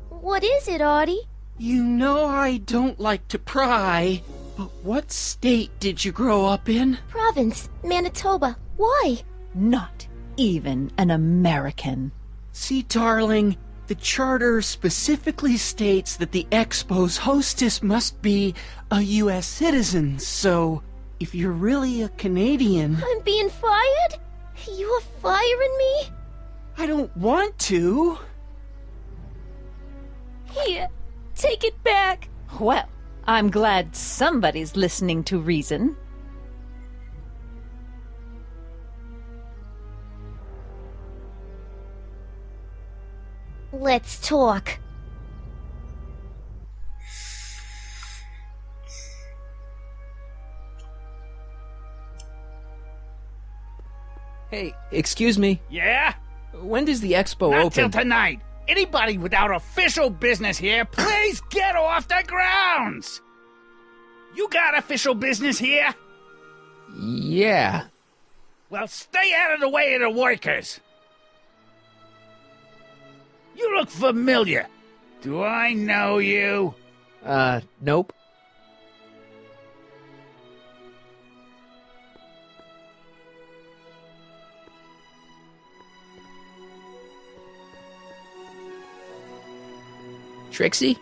What is it, Artie? You know I don't like to pry, but what state did you grow up in? Province, Manitoba. Why? Not even an American. See, darling, the charter specifically states that the Expo's hostess must be a U.S. citizen, so if you're really a Canadian... I'm being fired? You are firing me? I don't want to. Here, take it back. Well, I'm glad somebody's listening to reason. Let's talk. Hey, excuse me. Yeah? When does the expo Not open? till tonight. Anybody without official business here, please get off the grounds! You got official business here? Yeah. Well, stay out of the way of the workers. You look familiar. Do I know you? Nope. Trixie?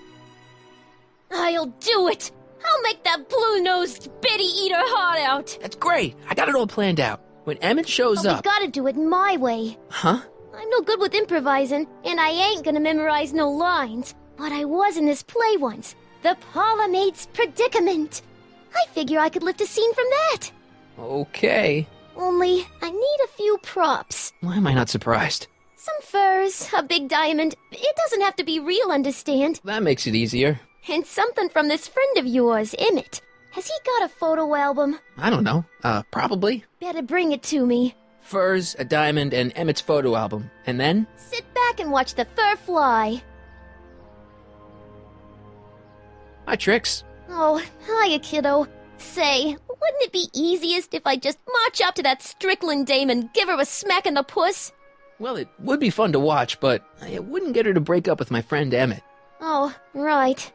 I'll do it! I'll make that blue-nosed bitty eat her heart out! That's great. I got it all planned out. When Emmett shows But up... we gotta do it my way. Huh? I'm no good with improvising, and I ain't gonna memorize no lines. But I was in this play once. The Parlourmaid's Predicament. I figure I could lift a scene from that. Okay. Only, I need a few props. Why am I not surprised? Some furs, a big diamond. It doesn't have to be real, understand? That makes it easier. And something from this friend of yours, Emmett. Has he got a photo album? I don't know. Probably. Better bring it to me. Furs, a diamond, and Emmett's photo album. And then? Sit back and watch the fur fly. Hi, Trix. Oh, hiya, kiddo. Say, wouldn't it be easiest if I just march up to that Strickland dame and give her a smack in the puss? Well, it would be fun to watch, but it wouldn't get her to break up with my friend Emmett. Oh, right.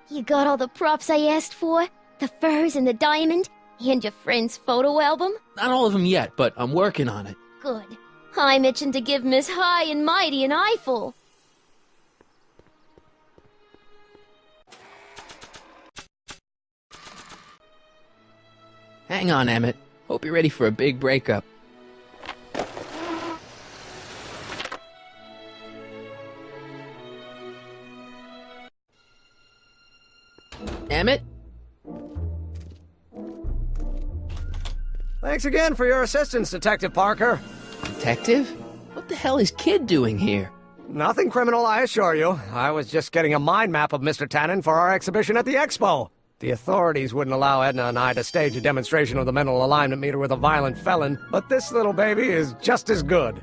You got all the props I asked for? The furs and the diamond? And your friend's photo album? Not all of them yet, but I'm working on it. Good. I'm itching to give Miss High and Mighty an eyeful. Hang on, Emmett. Hope you're ready for a big breakup. Emmett? Thanks again for your assistance, Detective Parker. Detective? What the hell is Kid doing here? Nothing criminal, I assure you. I was just getting a mind map of Mr. Tannen for our exhibition at the Expo. The authorities wouldn't allow Edna and I to stage a demonstration of the mental alignment meter with a violent felon, but this little baby is just as good.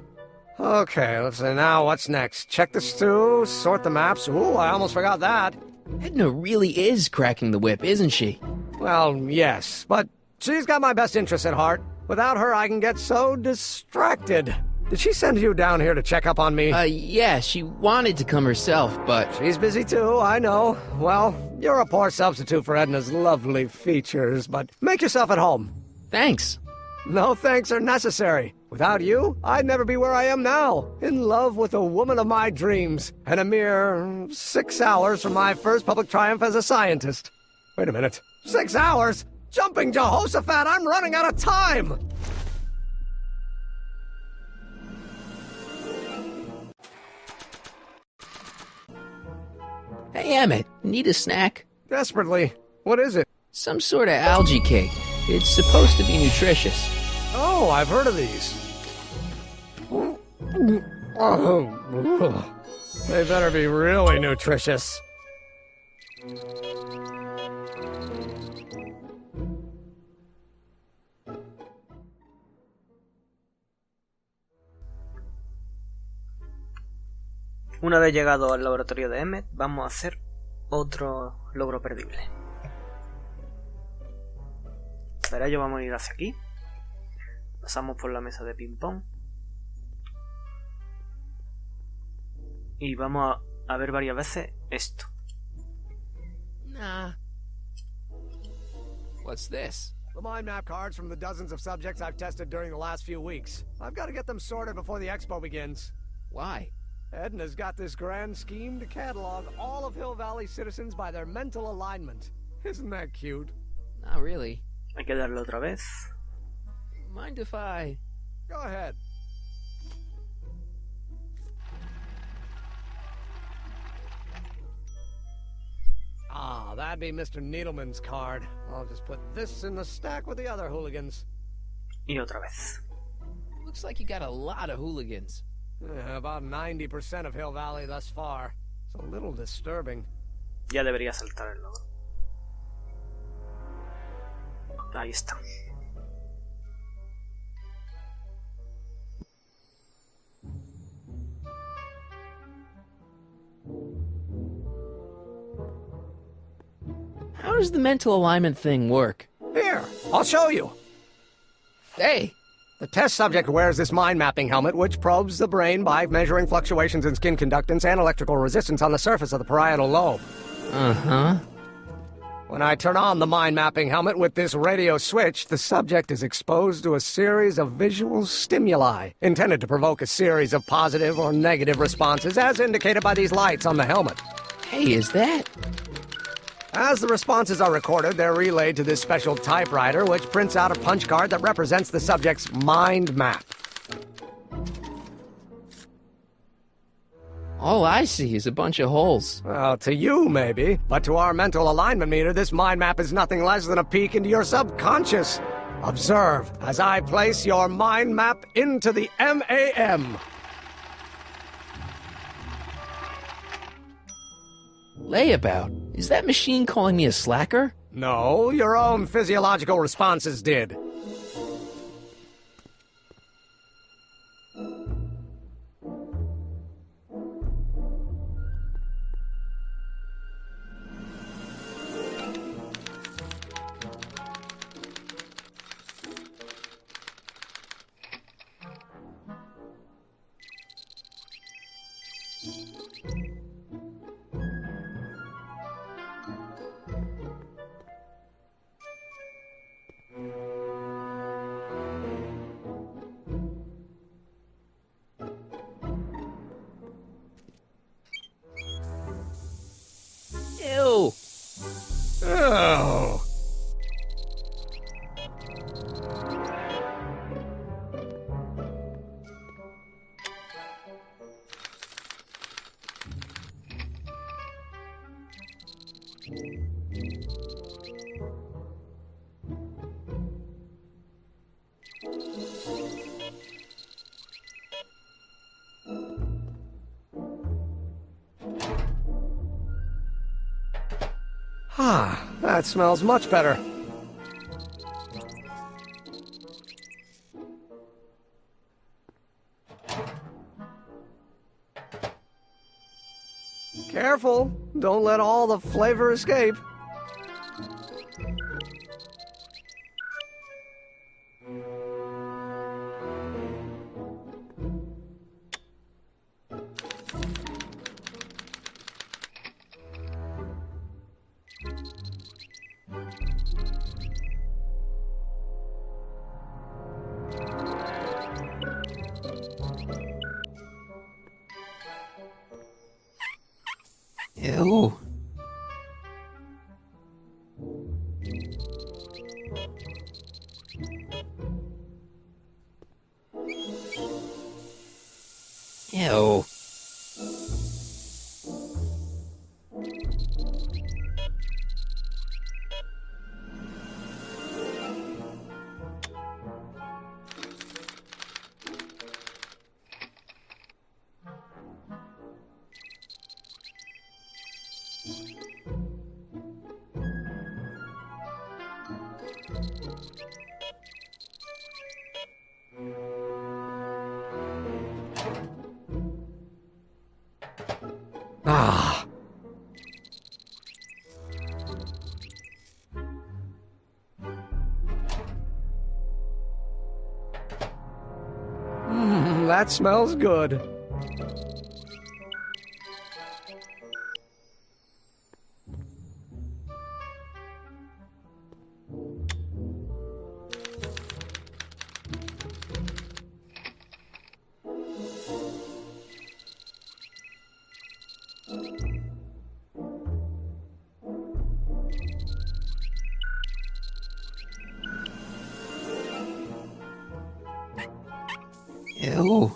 Okay, let's see, now what's next? Check the stew, sort the maps. Ooh, I almost forgot that. Edna really is cracking the whip, isn't she? Well, yes, but she's got my best interests at heart. Without her, I can get so distracted. Did she send you down here to check up on me? Yeah, she wanted to come herself, but... She's busy too, I know. Well, you're a poor substitute for Edna's lovely features, but make yourself at home. Thanks. No thanks are necessary. Without you, I'd never be where I am now, in love with the woman of my dreams, and a mere 6 hours from my first public triumph as a scientist. Wait a minute. 6 hours? Jumping Jehoshaphat, I'm running out of time! Hey, Emmett, need a snack? Desperately. What is it? Some sort of algae cake. It's supposed to be nutritious. Oh, I've heard of these. Oh, they better be really nutritious. Una vez llegado al laboratorio de Emmett, vamos a hacer otro logro perdible. Para ello vamos a ir hacia aquí. Pasamos por la mesa de ping pong. Y vamos a ver varias veces esto. Nah. What's this? The mind map cards from the dozens of subjects I've tested during the last few weeks. I've got to get them sorted before the expo begins. Why? Edna's got this grand scheme to catalog all of Hill Valley citizens by their mental alignment. Isn't that cute? Not really. Hay que darle otra vez. Mind if I... Go ahead. Ah, that'd be Mr. Needleman's card. I'll just put this in the stack with the other hooligans. Y otra vez. Looks like you got a lot of hooligans. Yeah, about 90% of Hill Valley thus far. It's a little disturbing. Ya debería saltar el logro. Ahí está. How does the mental alignment thing work? Here, I'll show you. Hey! The test subject wears this mind-mapping helmet, which probes the brain by measuring fluctuations in skin conductance and electrical resistance on the surface of the parietal lobe. Uh-huh. When I turn on the mind-mapping helmet with this radio switch, the subject is exposed to a series of visual stimuli, intended to provoke a series of positive or negative responses, as indicated by these lights on the helmet. Hey, is that... As the responses are recorded, they're relayed to this special typewriter, which prints out a punch card that represents the subject's mind map. All I see is a bunch of holes. Well, to you, maybe. But to our mental alignment meter, this mind map is nothing less than a peek into your subconscious. Observe as I place your mind map into the MAM. Layabout? Is that machine calling me a slacker? No, your own physiological responses did. Ew! Oh. Ah, that smells much better. Careful, don't let all the flavor escape. Ew. Ew. Ah. That smells good. Ew.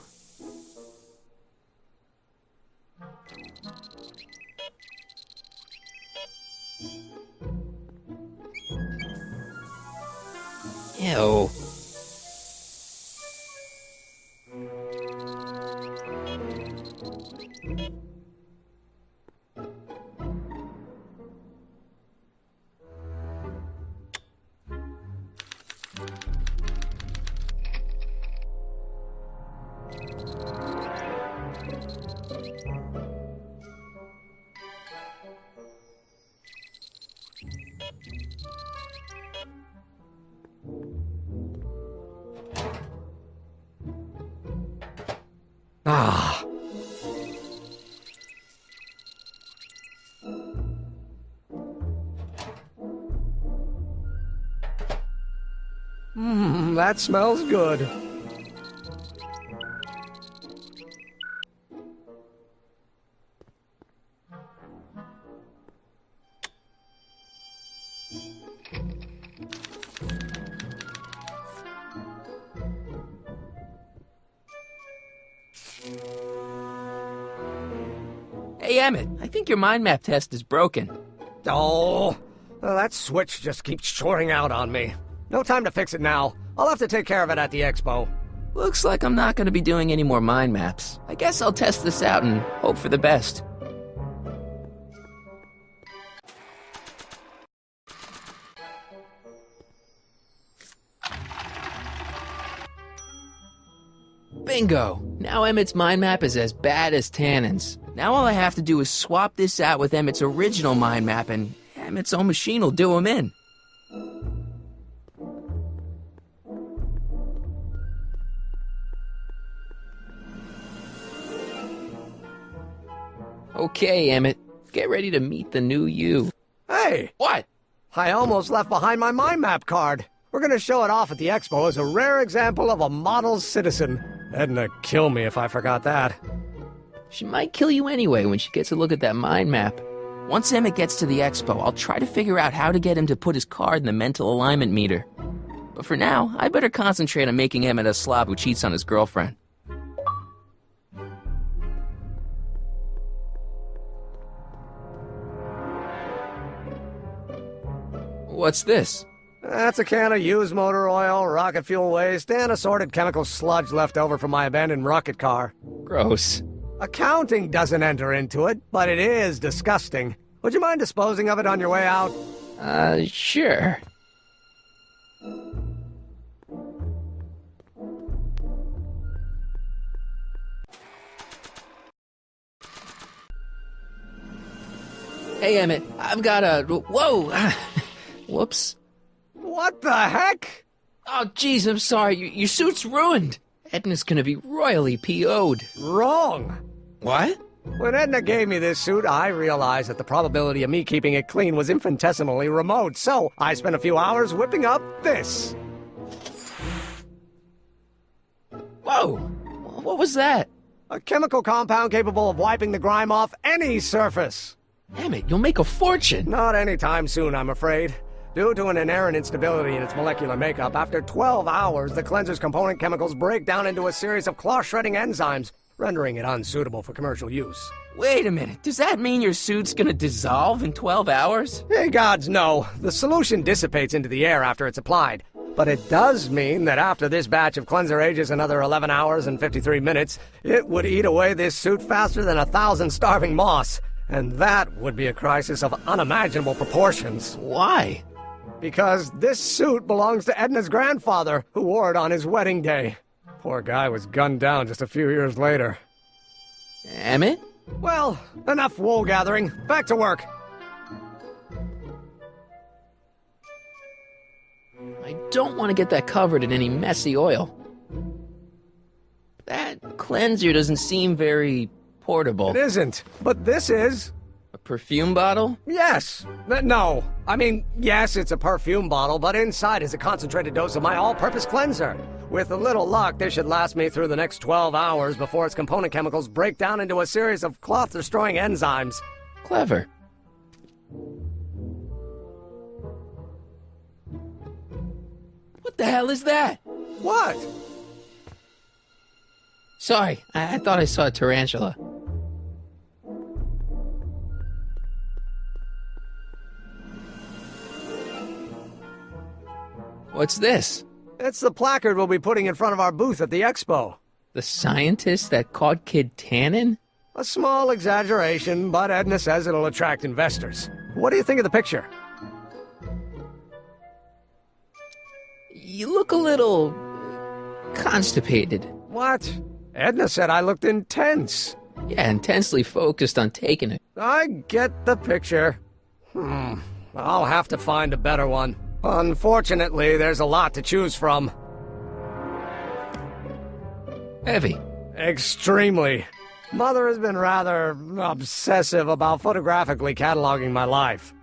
Ew. Ah. That smells good. Hey, Emmett, I think your mind map test is broken. Oh, well, that switch just keeps shoring out on me. No time to fix it now. I'll have to take care of it at the expo. Looks like I'm not going to be doing any more mind maps. I guess I'll test this out and hope for the best. Bingo! Now Emmett's mind map is as bad as Tannen's. Now all I have to do is swap this out with Emmett's original mind map and Emmett's own machine will do him in. Okay, Emmett, get ready to meet the new you. Hey! What? I almost left behind my mind map card. We're gonna show it off at the expo as a rare example of a model citizen. Edna kill me if I forgot that. She might kill you anyway when she gets a look at that mind map. Once Emmett gets to the expo, I'll try to figure out how to get him to put his card in the mental alignment meter. But for now, I better concentrate on making Emmett a slob who cheats on his girlfriend. What's this? That's a can of used motor oil, rocket fuel waste, and assorted chemical sludge left over from my abandoned rocket car. Gross. Accounting doesn't enter into it, but it is disgusting. Would you mind disposing of it on your way out? Sure. Hey, Emmett, I've got a... Whoa! Whoops. What the heck? Oh, jeez, I'm sorry. Your suit's ruined. Edna's gonna be royally PO'd. Wrong. What? When Edna gave me this suit, I realized that the probability of me keeping it clean was infinitesimally remote, so I spent a few hours whipping up this. Whoa! What was that? A chemical compound capable of wiping the grime off any surface. Emmett, you'll make a fortune. Not anytime soon, I'm afraid. Due to an inherent instability in its molecular makeup, after 12 hours, the cleanser's component chemicals break down into a series of cloth-shredding enzymes, rendering it unsuitable for commercial use. Wait a minute, does that mean your suit's gonna dissolve in 12 hours? Hey, gods, no. The solution dissipates into the air after it's applied. But it does mean that after this batch of cleanser ages another 11 hours and 53 minutes, it would eat away this suit faster than 1,000 starving moths. And that would be a crisis of unimaginable proportions. Why? Because this suit belongs to Edna's grandfather, who wore it on his wedding day. Poor guy was gunned down just a few years later. Emmett? Well, enough wool gathering. Back to work. I don't want to get that covered in any messy oil. That cleanser doesn't seem very portable. It isn't, but this is. A perfume bottle? Yes. No. I mean, yes, it's a perfume bottle, but inside is a concentrated dose of my all-purpose cleanser. With a little luck, this should last me through the next 12 hours before its component chemicals break down into a series of cloth-destroying enzymes. Clever. What the hell is that? What? Sorry, I thought I saw a tarantula. What's this? It's the placard we'll be putting in front of our booth at the expo. The scientist that caught Kid Tannen? A small exaggeration, but Edna says it'll attract investors. What do you think of the picture? You look a little constipated. What? Edna said I looked intense. Yeah, intensely focused on taking it. I get the picture. I'll have to find a better one. Unfortunately, there's a lot to choose from. Heavy. Extremely. Mother has been rather obsessive about photographically cataloging my life.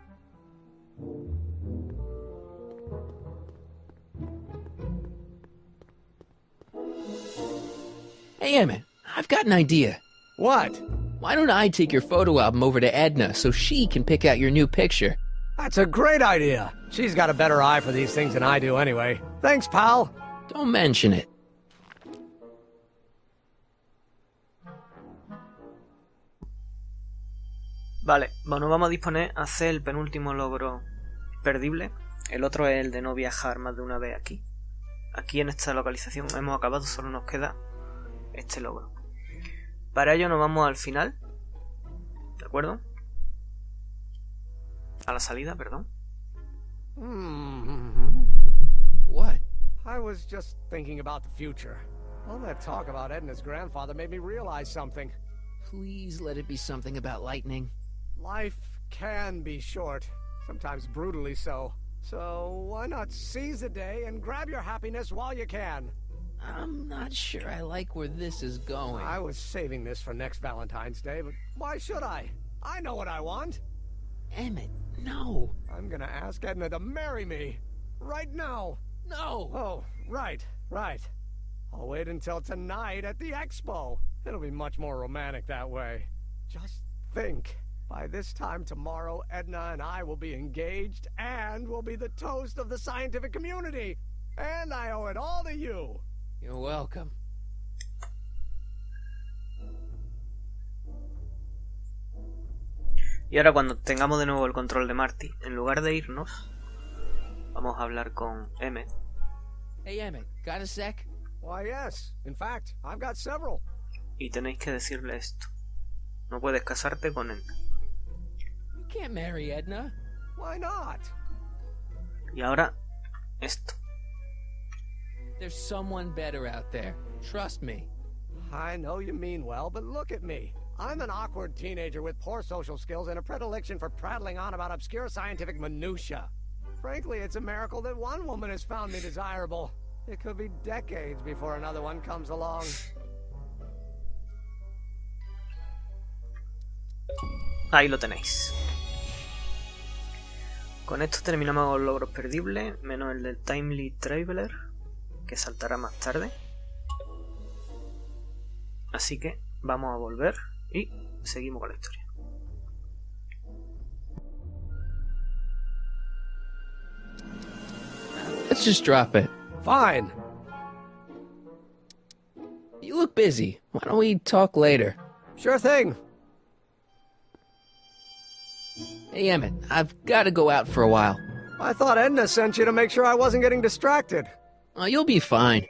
Hey, Emmett, I've got an idea. What? Why don't I take your photo album over to Edna so she can pick out your new picture? That's a great idea. She's got a better eye for these things than I do anyway. Thanks, pal. Don't mention it. Vale, bueno, vamos a disponer a hacer el penúltimo logro perdible. El otro es el de no viajar más de una vez aquí. Aquí en esta localización hemos acabado, solo nos queda este logro. Para ello nos vamos al final, ¿de acuerdo? A la salida, perdón. What? I was just thinking about the future. All that talk about Edna's grandfather made me realize something. Please let it be something about lightning. Life can be short, sometimes brutally so. So why not seize the day and grab your happiness while you can? I'm not sure I like where this is going. I was saving this for next Valentine's Day, but why should I? I know what I want. Emmett, no. I'm gonna ask Edna to marry me. Right now. No. Oh, right. I'll wait until tonight at the expo. It'll be much more romantic that way. Just think. By this time tomorrow, Edna and I will be engaged and will be the toast of the scientific community. And I owe it all to you. You're welcome. Y ahora cuando tengamos de nuevo el control de Marty, en lugar de irnos, vamos a hablar con Emmett. Hey Emmett, got a sec? Why yes, in fact, I've got several. Y tenéis que decirle esto. No puedes casarte con él. You can't marry Edna. Why not? Y ahora, esto. There's someone better out there. Trust me. I know you mean well, but look at me. I'm an awkward teenager with poor social skills and a predilection for prattling on about obscure scientific minutiae. Frankly, it's a miracle that one woman has found me desirable. It could be decades before another one comes along. Ahí lo tenéis. Con esto terminamos los logros perdibles, menos el del Timely Traveler, que saltará más tarde. Así que vamos a volver y seguimos con la historia. Let's just drop it. Fine. You look busy. Why don't we talk later? Sure thing. Hey Emmett, I've got to go out for a while. I thought Edna sent you to make sure I wasn't getting distracted. Oh, you'll be fine.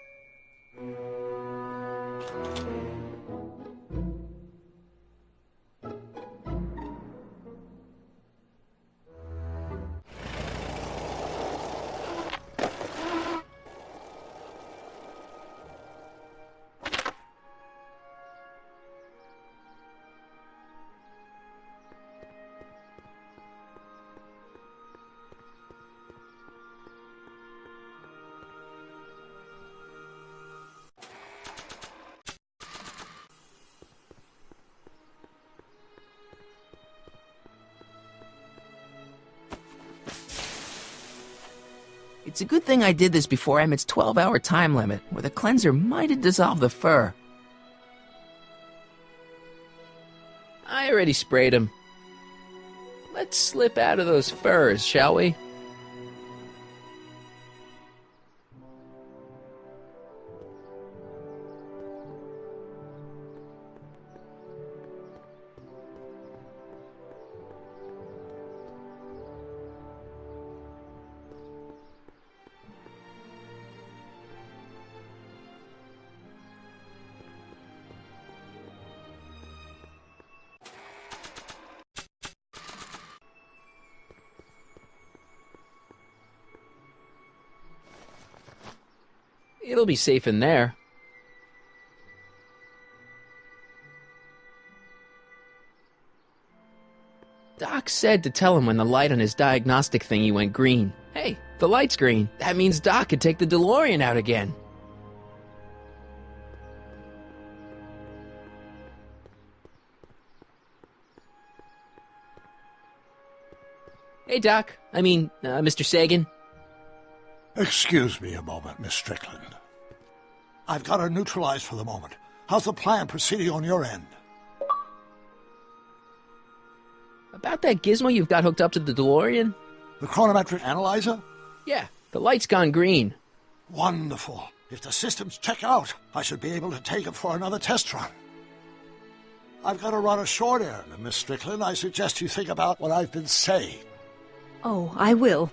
It's a good thing I did this before Emmett's 12-hour time limit, where the cleanser might have dissolved the fur. I already sprayed him. Let's slip out of those furs, shall we? It'll be safe in there. Doc said to tell him when the light on his diagnostic thingy went green. Hey, the light's green. That means Doc could take the DeLorean out again. Hey, Doc. Mr. Sagan. Excuse me a moment, Miss Strickland. I've got her neutralized for the moment. How's the plan proceeding on your end? About that gizmo you've got hooked up to the DeLorean? The chronometric analyzer? Yeah, the light's gone green. Wonderful. If the systems check out, I should be able to take it for another test run. I've got to run a short errand, Miss Strickland. I suggest you think about what I've been saying. Oh, I will.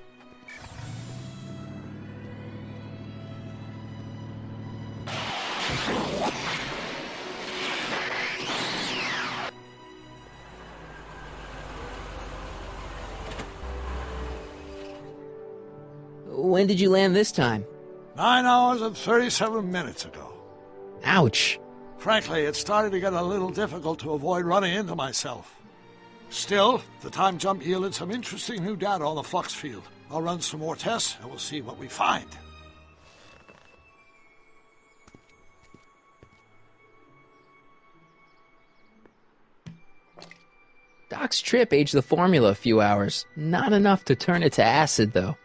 When did you land this time? 9 hours and 37 minutes ago. Ouch. Frankly, it's starting to get a little difficult to avoid running into myself. Still, the time jump yielded some interesting new data on the flux field. I'll run some more tests, and we'll see what we find. Doc's trip aged the formula a few hours. Not enough to turn it to acid, though.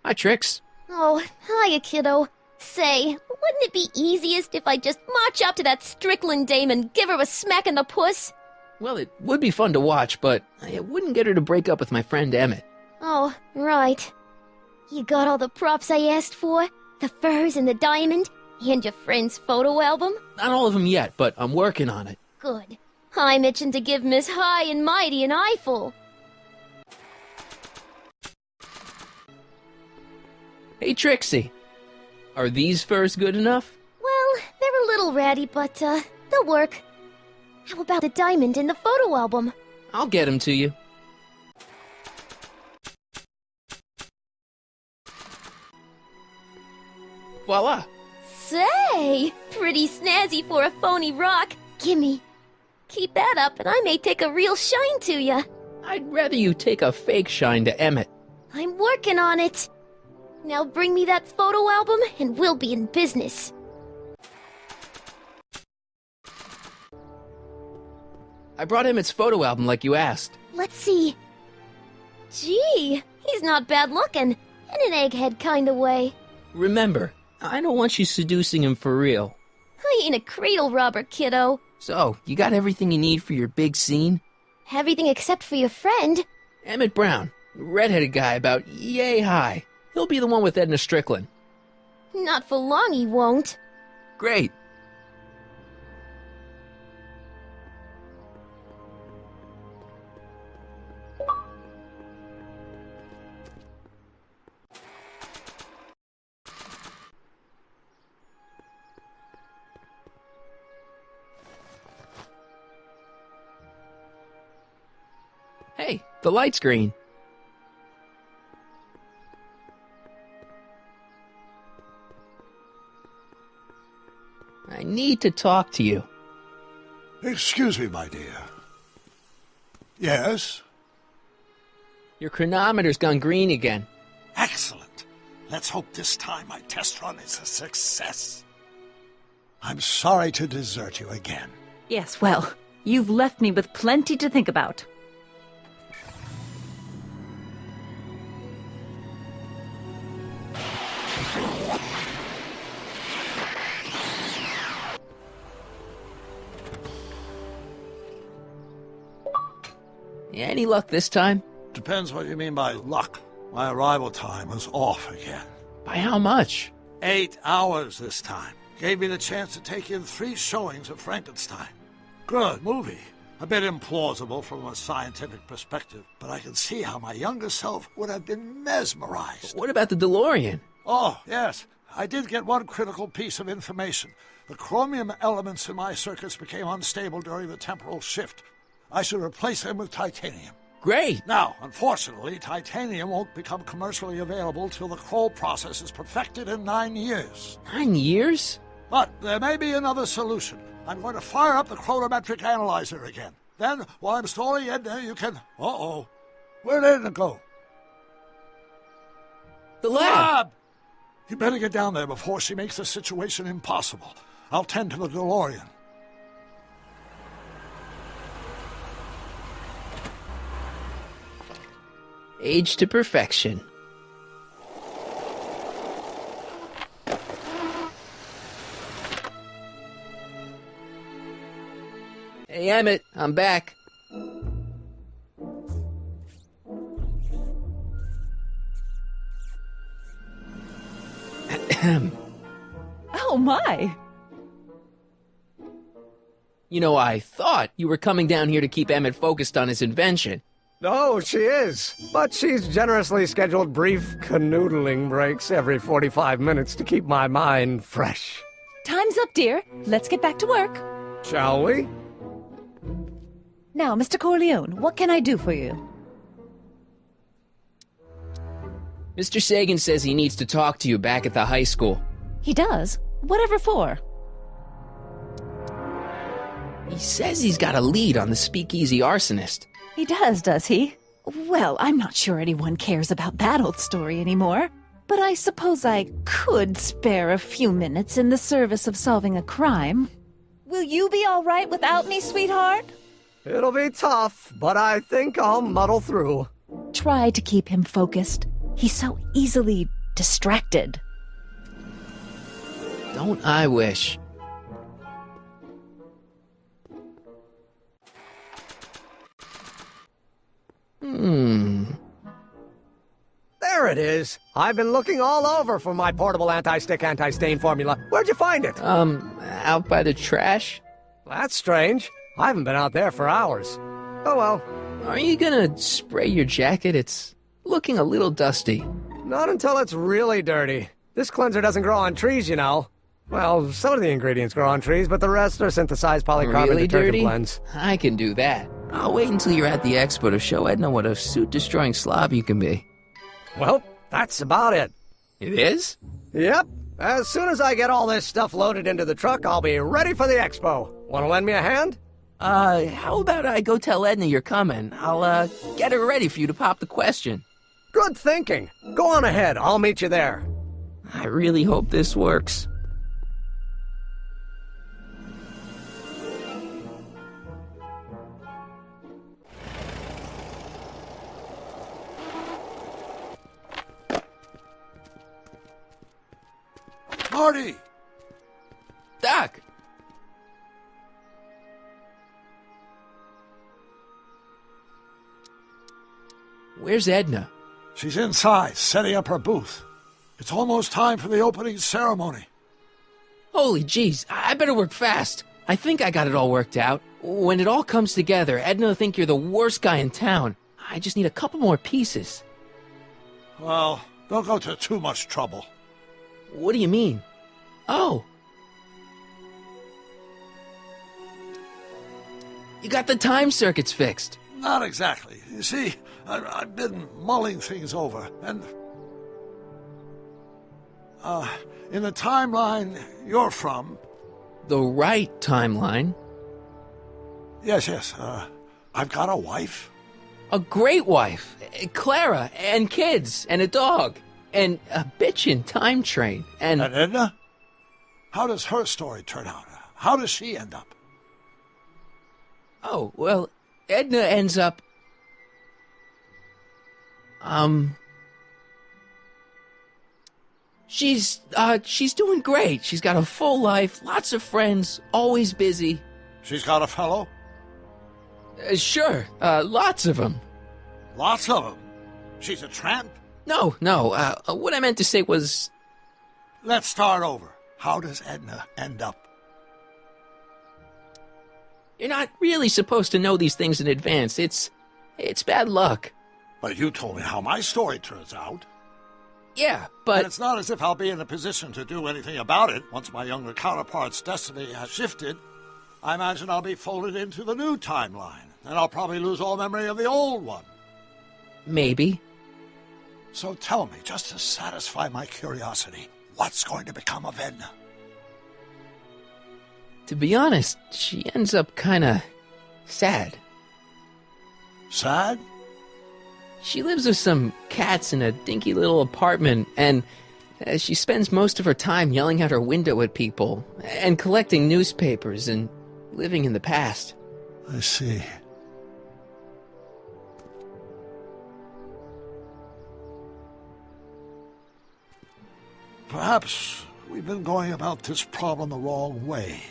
Hi, Trix. Oh, hiya, kiddo. Say, wouldn't it be easiest if I just march up to that Strickland dame and give her a smack in the puss? Well, it would be fun to watch, but I wouldn't get her to break up with my friend Emmett. Oh, right. You got all the props I asked for? The furs and the diamond? And your friend's photo album? Not all of them yet, but I'm working on it. Good. I'm itching to give Miss High and Mighty an eyeful. Hey, Trixie. Are these furs good enough? Well, they're a little ratty, but, they'll work. How about the diamond in the photo album? I'll get them to you. Voila! Say, pretty snazzy for a phony rock. Gimme. Keep that up and I may take a real shine to ya. I'd rather you take a fake shine to Emmett. I'm working on it. Now bring me that photo album and we'll be in business. I brought Emmett's photo album like you asked. Let's see. Gee, he's not bad looking. In an egghead kind of way. Remember, I don't want you seducing him for real. I ain't a cradle robber, kiddo. So, you got everything you need for your big scene? Everything except for your friend. Emmett Brown, redheaded guy about yay high. He'll be the one with Edna Strickland. Not for long he won't. Great. Hey, the light's green. I need to talk to you. Excuse me, my dear. Yes? Your chronometer's gone green again. Excellent. Let's hope this time my test run is a success. I'm sorry to desert you again. Yes, well, you've left me with plenty to think about. Any luck this time? Depends what you mean by luck. My arrival time was off again. By how much? 8 hours this time. Gave me the chance to take in 3 showings of Frankenstein. Good movie. A bit implausible from a scientific perspective, but I can see how my younger self would have been mesmerized. What about the DeLorean? Oh, yes. I did get one critical piece of information. The chromium elements in my circuits became unstable during the temporal shift. I should replace them with titanium. Great! Now, unfortunately, titanium won't become commercially available till the Kroll process is perfected in 9 years. 9 years? But there may be another solution. I'm going to fire up the chronometric analyzer again. Then, while I'm stalling Edna, you can... Uh-oh. Where'd Edna go? The lab! You better get down there before she makes the situation impossible. I'll tend to the DeLorean. Age to perfection. Hey, Emmett, I'm back. Oh, my. You know, I thought you were coming down here to keep Emmett focused on his invention. No, she is. But she's generously scheduled brief canoodling breaks every 45 minutes to keep my mind fresh. Time's up, dear. Let's get back to work. Shall we? Now, Mr. Corleone, what can I do for you? Mr. Sagan says he needs to talk to you back at the high school. He does? Whatever for? He says he's got a lead on the speakeasy arsonist. He does he? Well, I'm not sure anyone cares about that old story anymore. But I suppose I could spare a few minutes in the service of solving a crime. Will you be all right without me, sweetheart? It'll be tough, but I think I'll muddle through. Try to keep him focused. He's so easily distracted. Don't I wish? There it is. I've been looking all over for my portable anti-stick, anti-stain formula. Where'd you find it? Out by the trash. That's strange. I haven't been out there for hours. Oh well. Are you gonna spray your jacket? It's looking a little dusty. Not until it's really dirty. This cleanser doesn't grow on trees, you know. Well, some of the ingredients grow on trees, but the rest are synthesized polycarbonate really detergent dirty? blends. I can do that. I'll wait until you're at the expo to show Edna what a suit-destroying slob you can be. Well, that's about it. It is? Yep. As soon as I get all this stuff loaded into the truck, I'll be ready for the expo. Want to lend me a hand? How about I go tell Edna you're coming? I'll, get her ready for you to pop the question. Good thinking. Go on ahead. I'll meet you there. I really hope this works. Marty! Doc! Where's Edna? She's inside, setting up her booth. It's almost time for the opening ceremony. Holy jeez, I better work fast. I think I got it all worked out. When it all comes together, Edna will think you're the worst guy in town. I just need a couple more pieces. Well, don't go to too much trouble. What do you mean? Oh. You got the time circuits fixed. Not exactly. You see, I've been mulling things over, and... in the timeline you're from... The right timeline? Yes, I've got a wife. A great wife. Clara, and kids, and a dog, and a bitchin' time train, and... And Edna? How does her story turn out? How does she end up? Oh, well, Edna ends up... She's doing great. She's got a full life, lots of friends, always busy. She's got a fellow? Sure, lots of them. Lots of them? She's a tramp? No, what I meant to say was... Let's start over. How does Edna end up? You're not really supposed to know these things in advance. It's bad luck. But you told me how my story turns out. Yeah, but... And it's not as if I'll be in a position to do anything about it once my younger counterpart's destiny has shifted. I imagine I'll be folded into the new timeline, and I'll probably lose all memory of the old one. Maybe. So tell me, just to satisfy my curiosity, what's going to become of Edna? To be honest, she ends up kinda... sad. Sad? She lives with some cats in a dinky little apartment, and she spends most of her time yelling out her window at people, and collecting newspapers, and living in the past. I see. Perhaps we've been going about this problem the wrong way.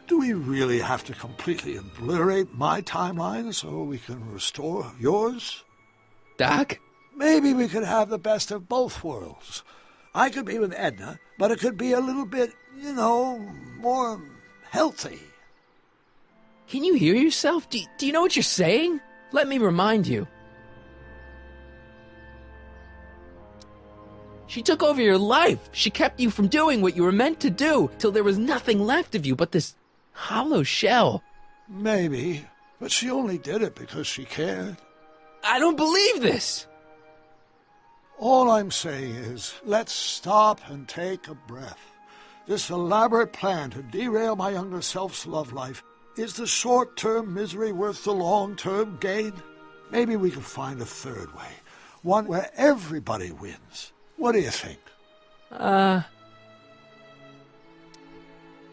Do we really have to completely obliterate my timeline so we can restore yours? Doc? Maybe we could have the best of both worlds. I could be with Edna, but it could be a little bit, more healthy. Can you hear yourself? Do you know what you're saying? Let me remind you. She took over your life. She kept you from doing what you were meant to do, till there was nothing left of you but this hollow shell. Maybe, but she only did it because she cared. I don't believe this. All I'm saying is, let's stop and take a breath. This elaborate plan to derail my younger self's love life, is the short-term misery worth the long-term gain? Maybe we can find a third way, one where everybody wins. What do you think?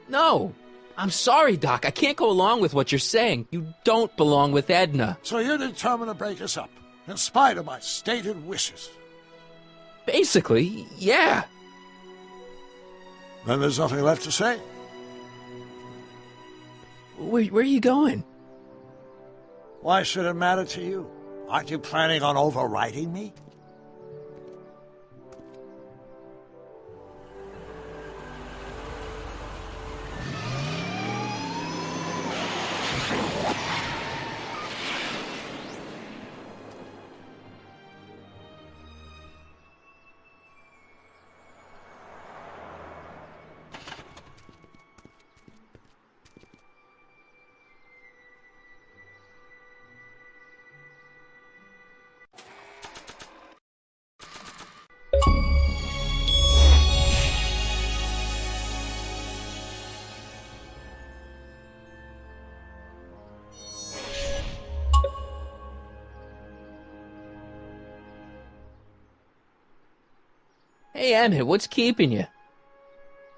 No. I'm sorry, Doc. I can't go along with what you're saying. You don't belong with Edna. So you're determined to break us up, in spite of my stated wishes? Basically, yeah. Then there's nothing left to say. Where are you going? Why should it matter to you? Aren't you planning on overriding me? Hey, Emmett, what's keeping you?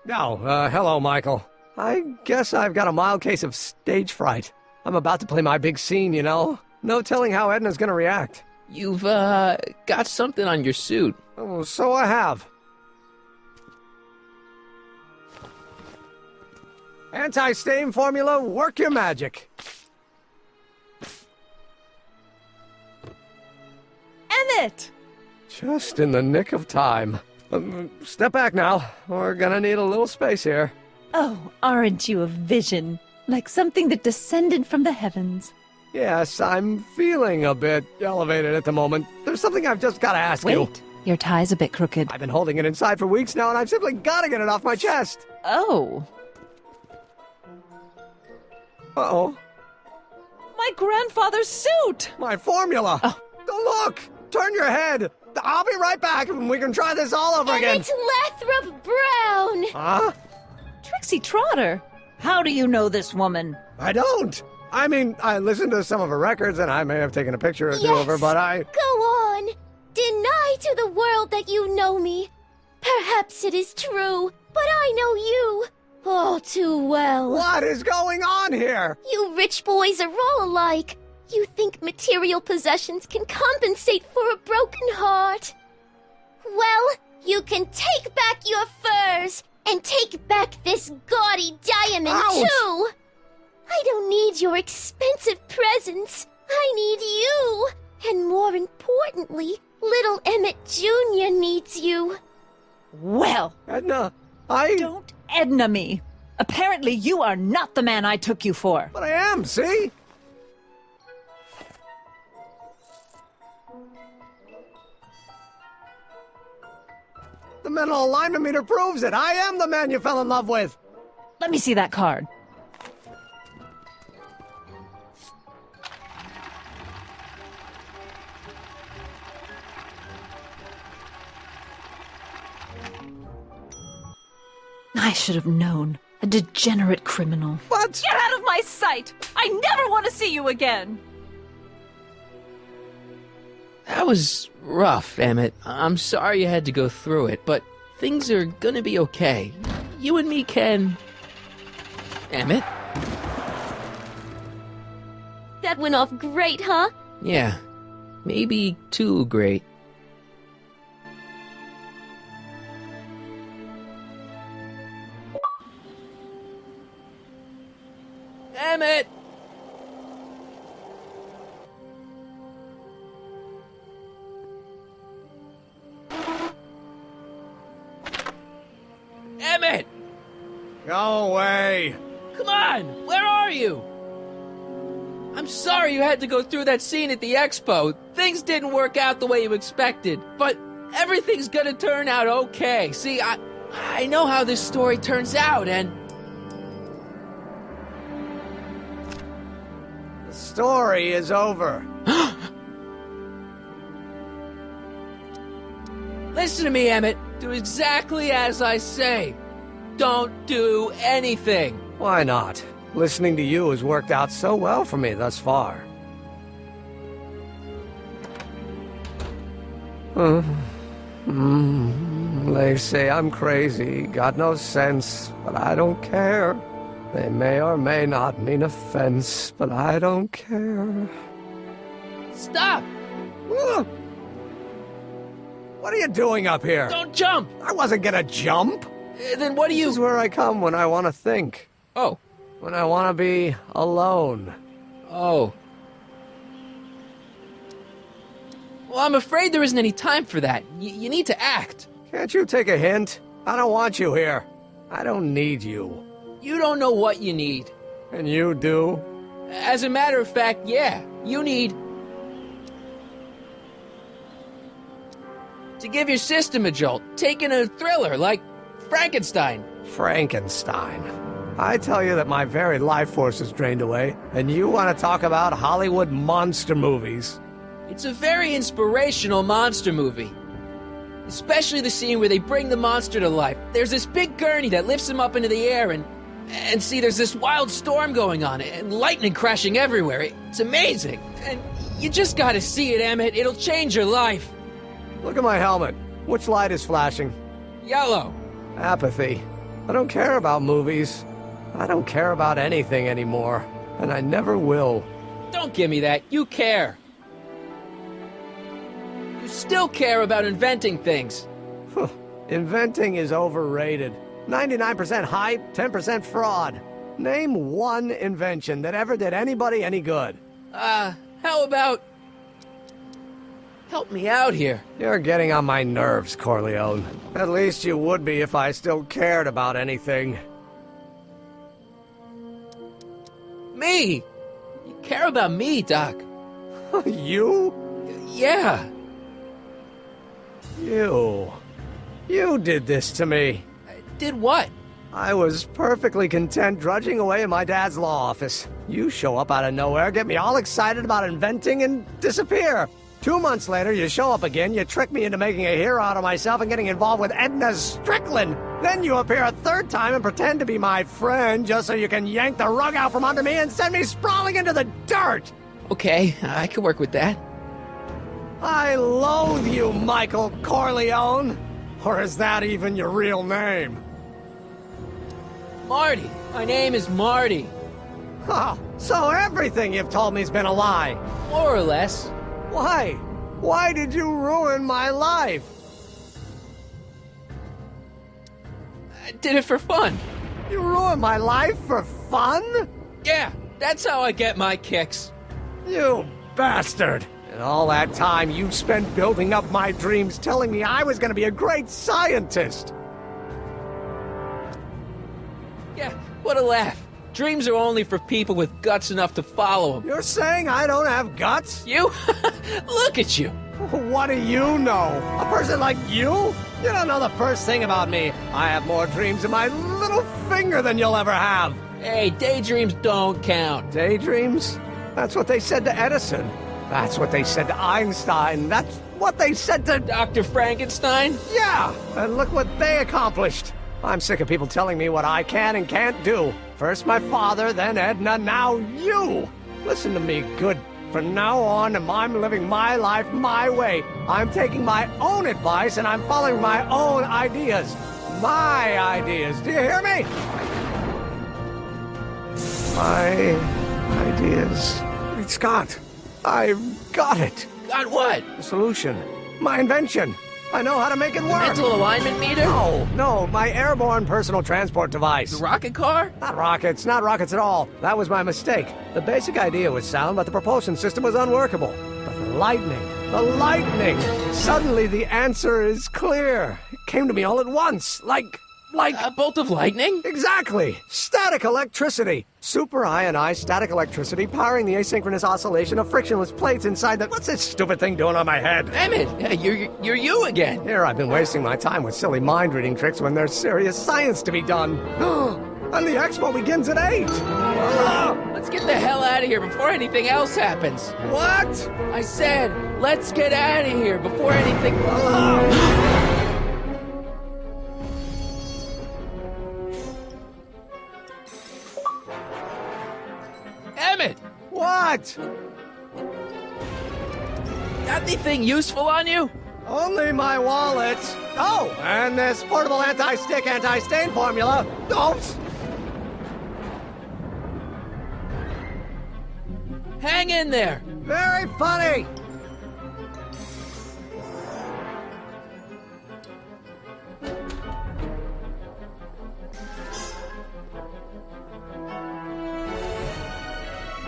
Hello, Michael. I guess I've got a mild case of stage fright. I'm about to play my big scene, No telling how Edna's gonna react. You've, got something on your suit. Oh, so I have. Anti-stain formula, work your magic. Emmett! Just in the nick of time. Step back now. We're gonna need a little space here. Oh, aren't you a vision? Like something that descended from the heavens. Yes, I'm feeling a bit elevated at the moment. There's something I've just gotta ask you. Wait, your tie's a bit crooked. I've been holding it inside for weeks now, and I've simply gotta get it off my chest. Oh. Uh-oh. My grandfather's suit! My formula! Oh. Look! Turn your head! I'll be right back, and we can try this all over again. And it's Lathrop Brown! Huh? Trixie Trotter! How do you know this woman? I don't! I mean, I listened to some of her records, and I may have taken a picture or two of her, but I... Go on! Deny to the world that you know me. Perhaps it is true, but I know you all too well. What is going on here? You rich boys are all alike. You think material possessions can compensate for a broken heart. Well, you can take back your furs, and take back this gaudy diamond, Ouch! too! I don't need your expensive presents. I need you. And more importantly, little Emmett Jr. needs you. Well, Edna, Don't Edna me. Apparently you are not the man I took you for. But I am, see? The mental alignment meter proves it. I am the man you fell in love with. Let me see that card. I should have known. A degenerate criminal. What? Get out of my sight! I never want to see you again! That was rough, Emmett. I'm sorry you had to go through it, but things are gonna be okay. You and me can... Emmett? That went off great, huh? Yeah, maybe too great. Emmett! Emmett! Go away! Come on! Where are you? I'm sorry you had to go through that scene at the expo. Things didn't work out the way you expected, but everything's gonna turn out okay. See, I know how this story turns out, and... The story is over. Listen to me, Emmett. Do exactly as I say. Don't do anything. Why not? Listening to you has worked out so well for me thus far. They say I'm crazy, got no sense, but I don't care. They may or may not mean offense, but I don't care. Stop! What are you doing up here? Don't jump! I wasn't gonna jump! Then what do you... This is where I come when I want to think. Oh. When I want to be alone. Oh. Well, I'm afraid there isn't any time for that. You need to act. Can't you take a hint? I don't want you here. I don't need you. You don't know what you need. And you do? As a matter of fact, yeah. You need... to give your system a jolt. Take in a thriller like Frankenstein. Frankenstein. I tell you that my very life force is drained away, and you want to talk about Hollywood monster movies. It's a very inspirational monster movie. Especially the scene where they bring the monster to life. There's this big gurney that lifts him up into the air, and see, there's this wild storm going on, and lightning crashing everywhere. It's amazing. And you just gotta see it, Emmett. It'll change your life. Look at my helmet. Which light is flashing? Yellow. Apathy. I don't care about movies. I don't care about anything anymore. And I never will. Don't give me that. You care. You still care about inventing things. Inventing is overrated. 99% hype, 10% fraud. Name one invention that ever did anybody any good. How about... help me out here. You're getting on my nerves, Corleone. At least you would be if I still cared about anything. Me? You care about me, Doc. You? Yeah. You did this to me. Did what? I was perfectly content drudging away in my dad's law office. You show up out of nowhere, get me all excited about inventing, and disappear. 2 months later, you show up again, you trick me into making a hero out of myself and getting involved with Edna Strickland. Then you appear a third time and pretend to be my friend just so you can yank the rug out from under me and send me sprawling into the dirt. Okay, I can work with that. I loathe you, Michael Corleone. Or is that even your real name? Marty. My name is Marty. Oh, so everything you've told me's been a lie. More or less. Why? Why did you ruin my life? I did it for fun. You ruined my life for fun? Yeah, that's how I get my kicks. You bastard. And all that time you spent building up my dreams, telling me I was going to be a great scientist. Yeah, what a laugh. Dreams are only for people with guts enough to follow them. You're saying I don't have guts? You? Look at you. What do you know? A person like you? You don't know the first thing about me. I have more dreams in my little finger than you'll ever have. Hey, daydreams don't count. Daydreams? That's what they said to Edison. That's what they said to Einstein. That's what they said to... Dr. Frankenstein? Yeah, and look what they accomplished. I'm sick of people telling me what I can and can't do. First my father, then Edna, now you. Listen to me, good From now on, I'm living my life my way. I'm taking my own advice and I'm following my own ideas. My ideas. Do you hear me? My ideas. Great Scott. I've got it. Got what? The solution. My invention. I know how to make it work. Mental alignment meter? No, my airborne personal transport device. The rocket car? Not rockets at all. That was my mistake. The basic idea was sound, but the propulsion system was unworkable. But the lightning! Suddenly the answer is clear. It came to me all at once, like a bolt of lightning? Exactly! Static electricity! Super ionized static electricity powering the asynchronous oscillation of frictionless plates inside the... What's this stupid thing doing on my head? Emmett, you're you again. Here I've been wasting my time with silly mind-reading tricks when there's serious science to be done. And the expo begins at 8! Let's get the hell out of here before anything else happens. What? I said, let's get out of here before anything... Emmett! What? Got anything useful on you? Only my wallet. Oh, and this portable anti-stick, anti-stain formula. Don't! Hang in there. Very funny.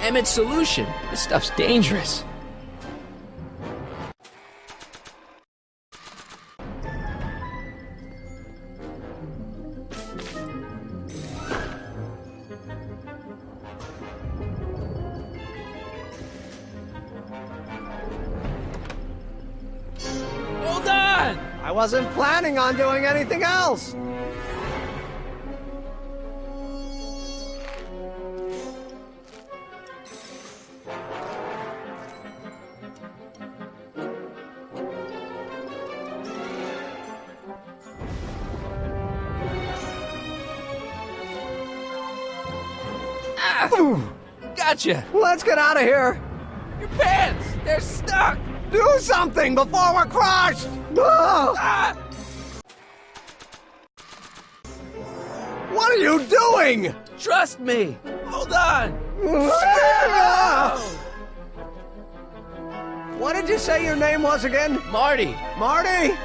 Emmett's solution. This stuff's dangerous. Hold on! I wasn't planning on doing anything else. Gotcha! Let's get out of here! Your pants! They're stuck! Do something before we're crushed! Ah! What are you doing? Trust me! Hold on! What did you say your name was again? Marty! Marty?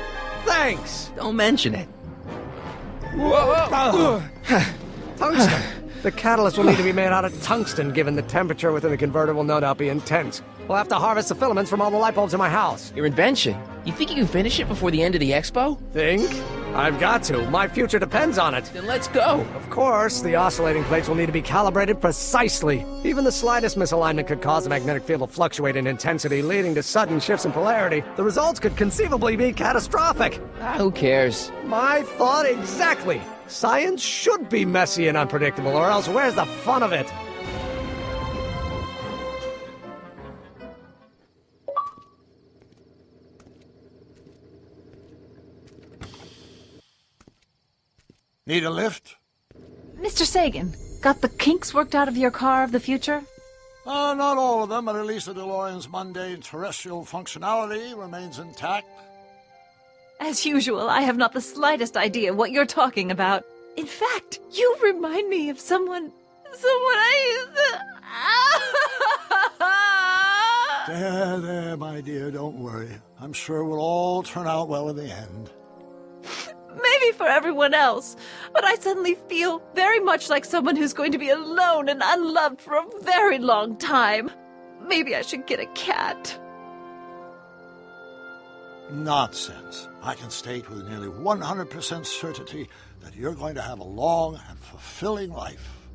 Thanks! Don't mention it. Whoa. Tungsten. The catalyst will need to be made out of tungsten, given the temperature within the converter will no doubt be intense. We'll have to harvest the filaments from all the light bulbs in my house. Your invention? You think you can finish it before the end of the expo? Think? I've got to. My future depends on it. Then let's go. Of course, the oscillating plates will need to be calibrated precisely. Even the slightest misalignment could cause the magnetic field to fluctuate in intensity, leading to sudden shifts in polarity. The results could conceivably be catastrophic. Who cares? My thought exactly. Science should be messy and unpredictable, or else where's the fun of it? Need a lift? Mr. Sagan, got the kinks worked out of your car of the future? Not all of them, but at least the DeLorean's mundane terrestrial functionality remains intact. As usual, I have not the slightest idea what you're talking about. In fact, you remind me of someone I used to... There, my dear, don't worry. I'm sure we'll all turn out well in the end. Maybe for everyone else, but I suddenly feel very much like someone who's going to be alone and unloved for a very long time. Maybe I should get a cat. Nonsense. I can state with nearly 100% certainty that you're going to have a long and fulfilling life.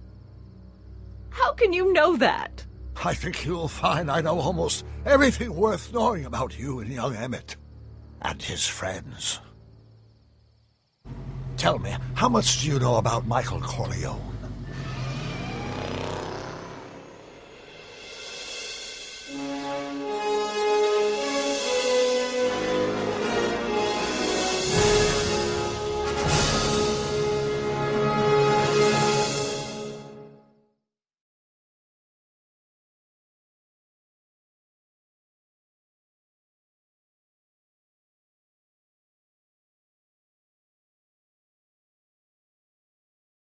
How can you know that? I think you'll find I know almost everything worth knowing about you and young Emmett. And his friends. Tell me, how much do you know about Michael Corleone?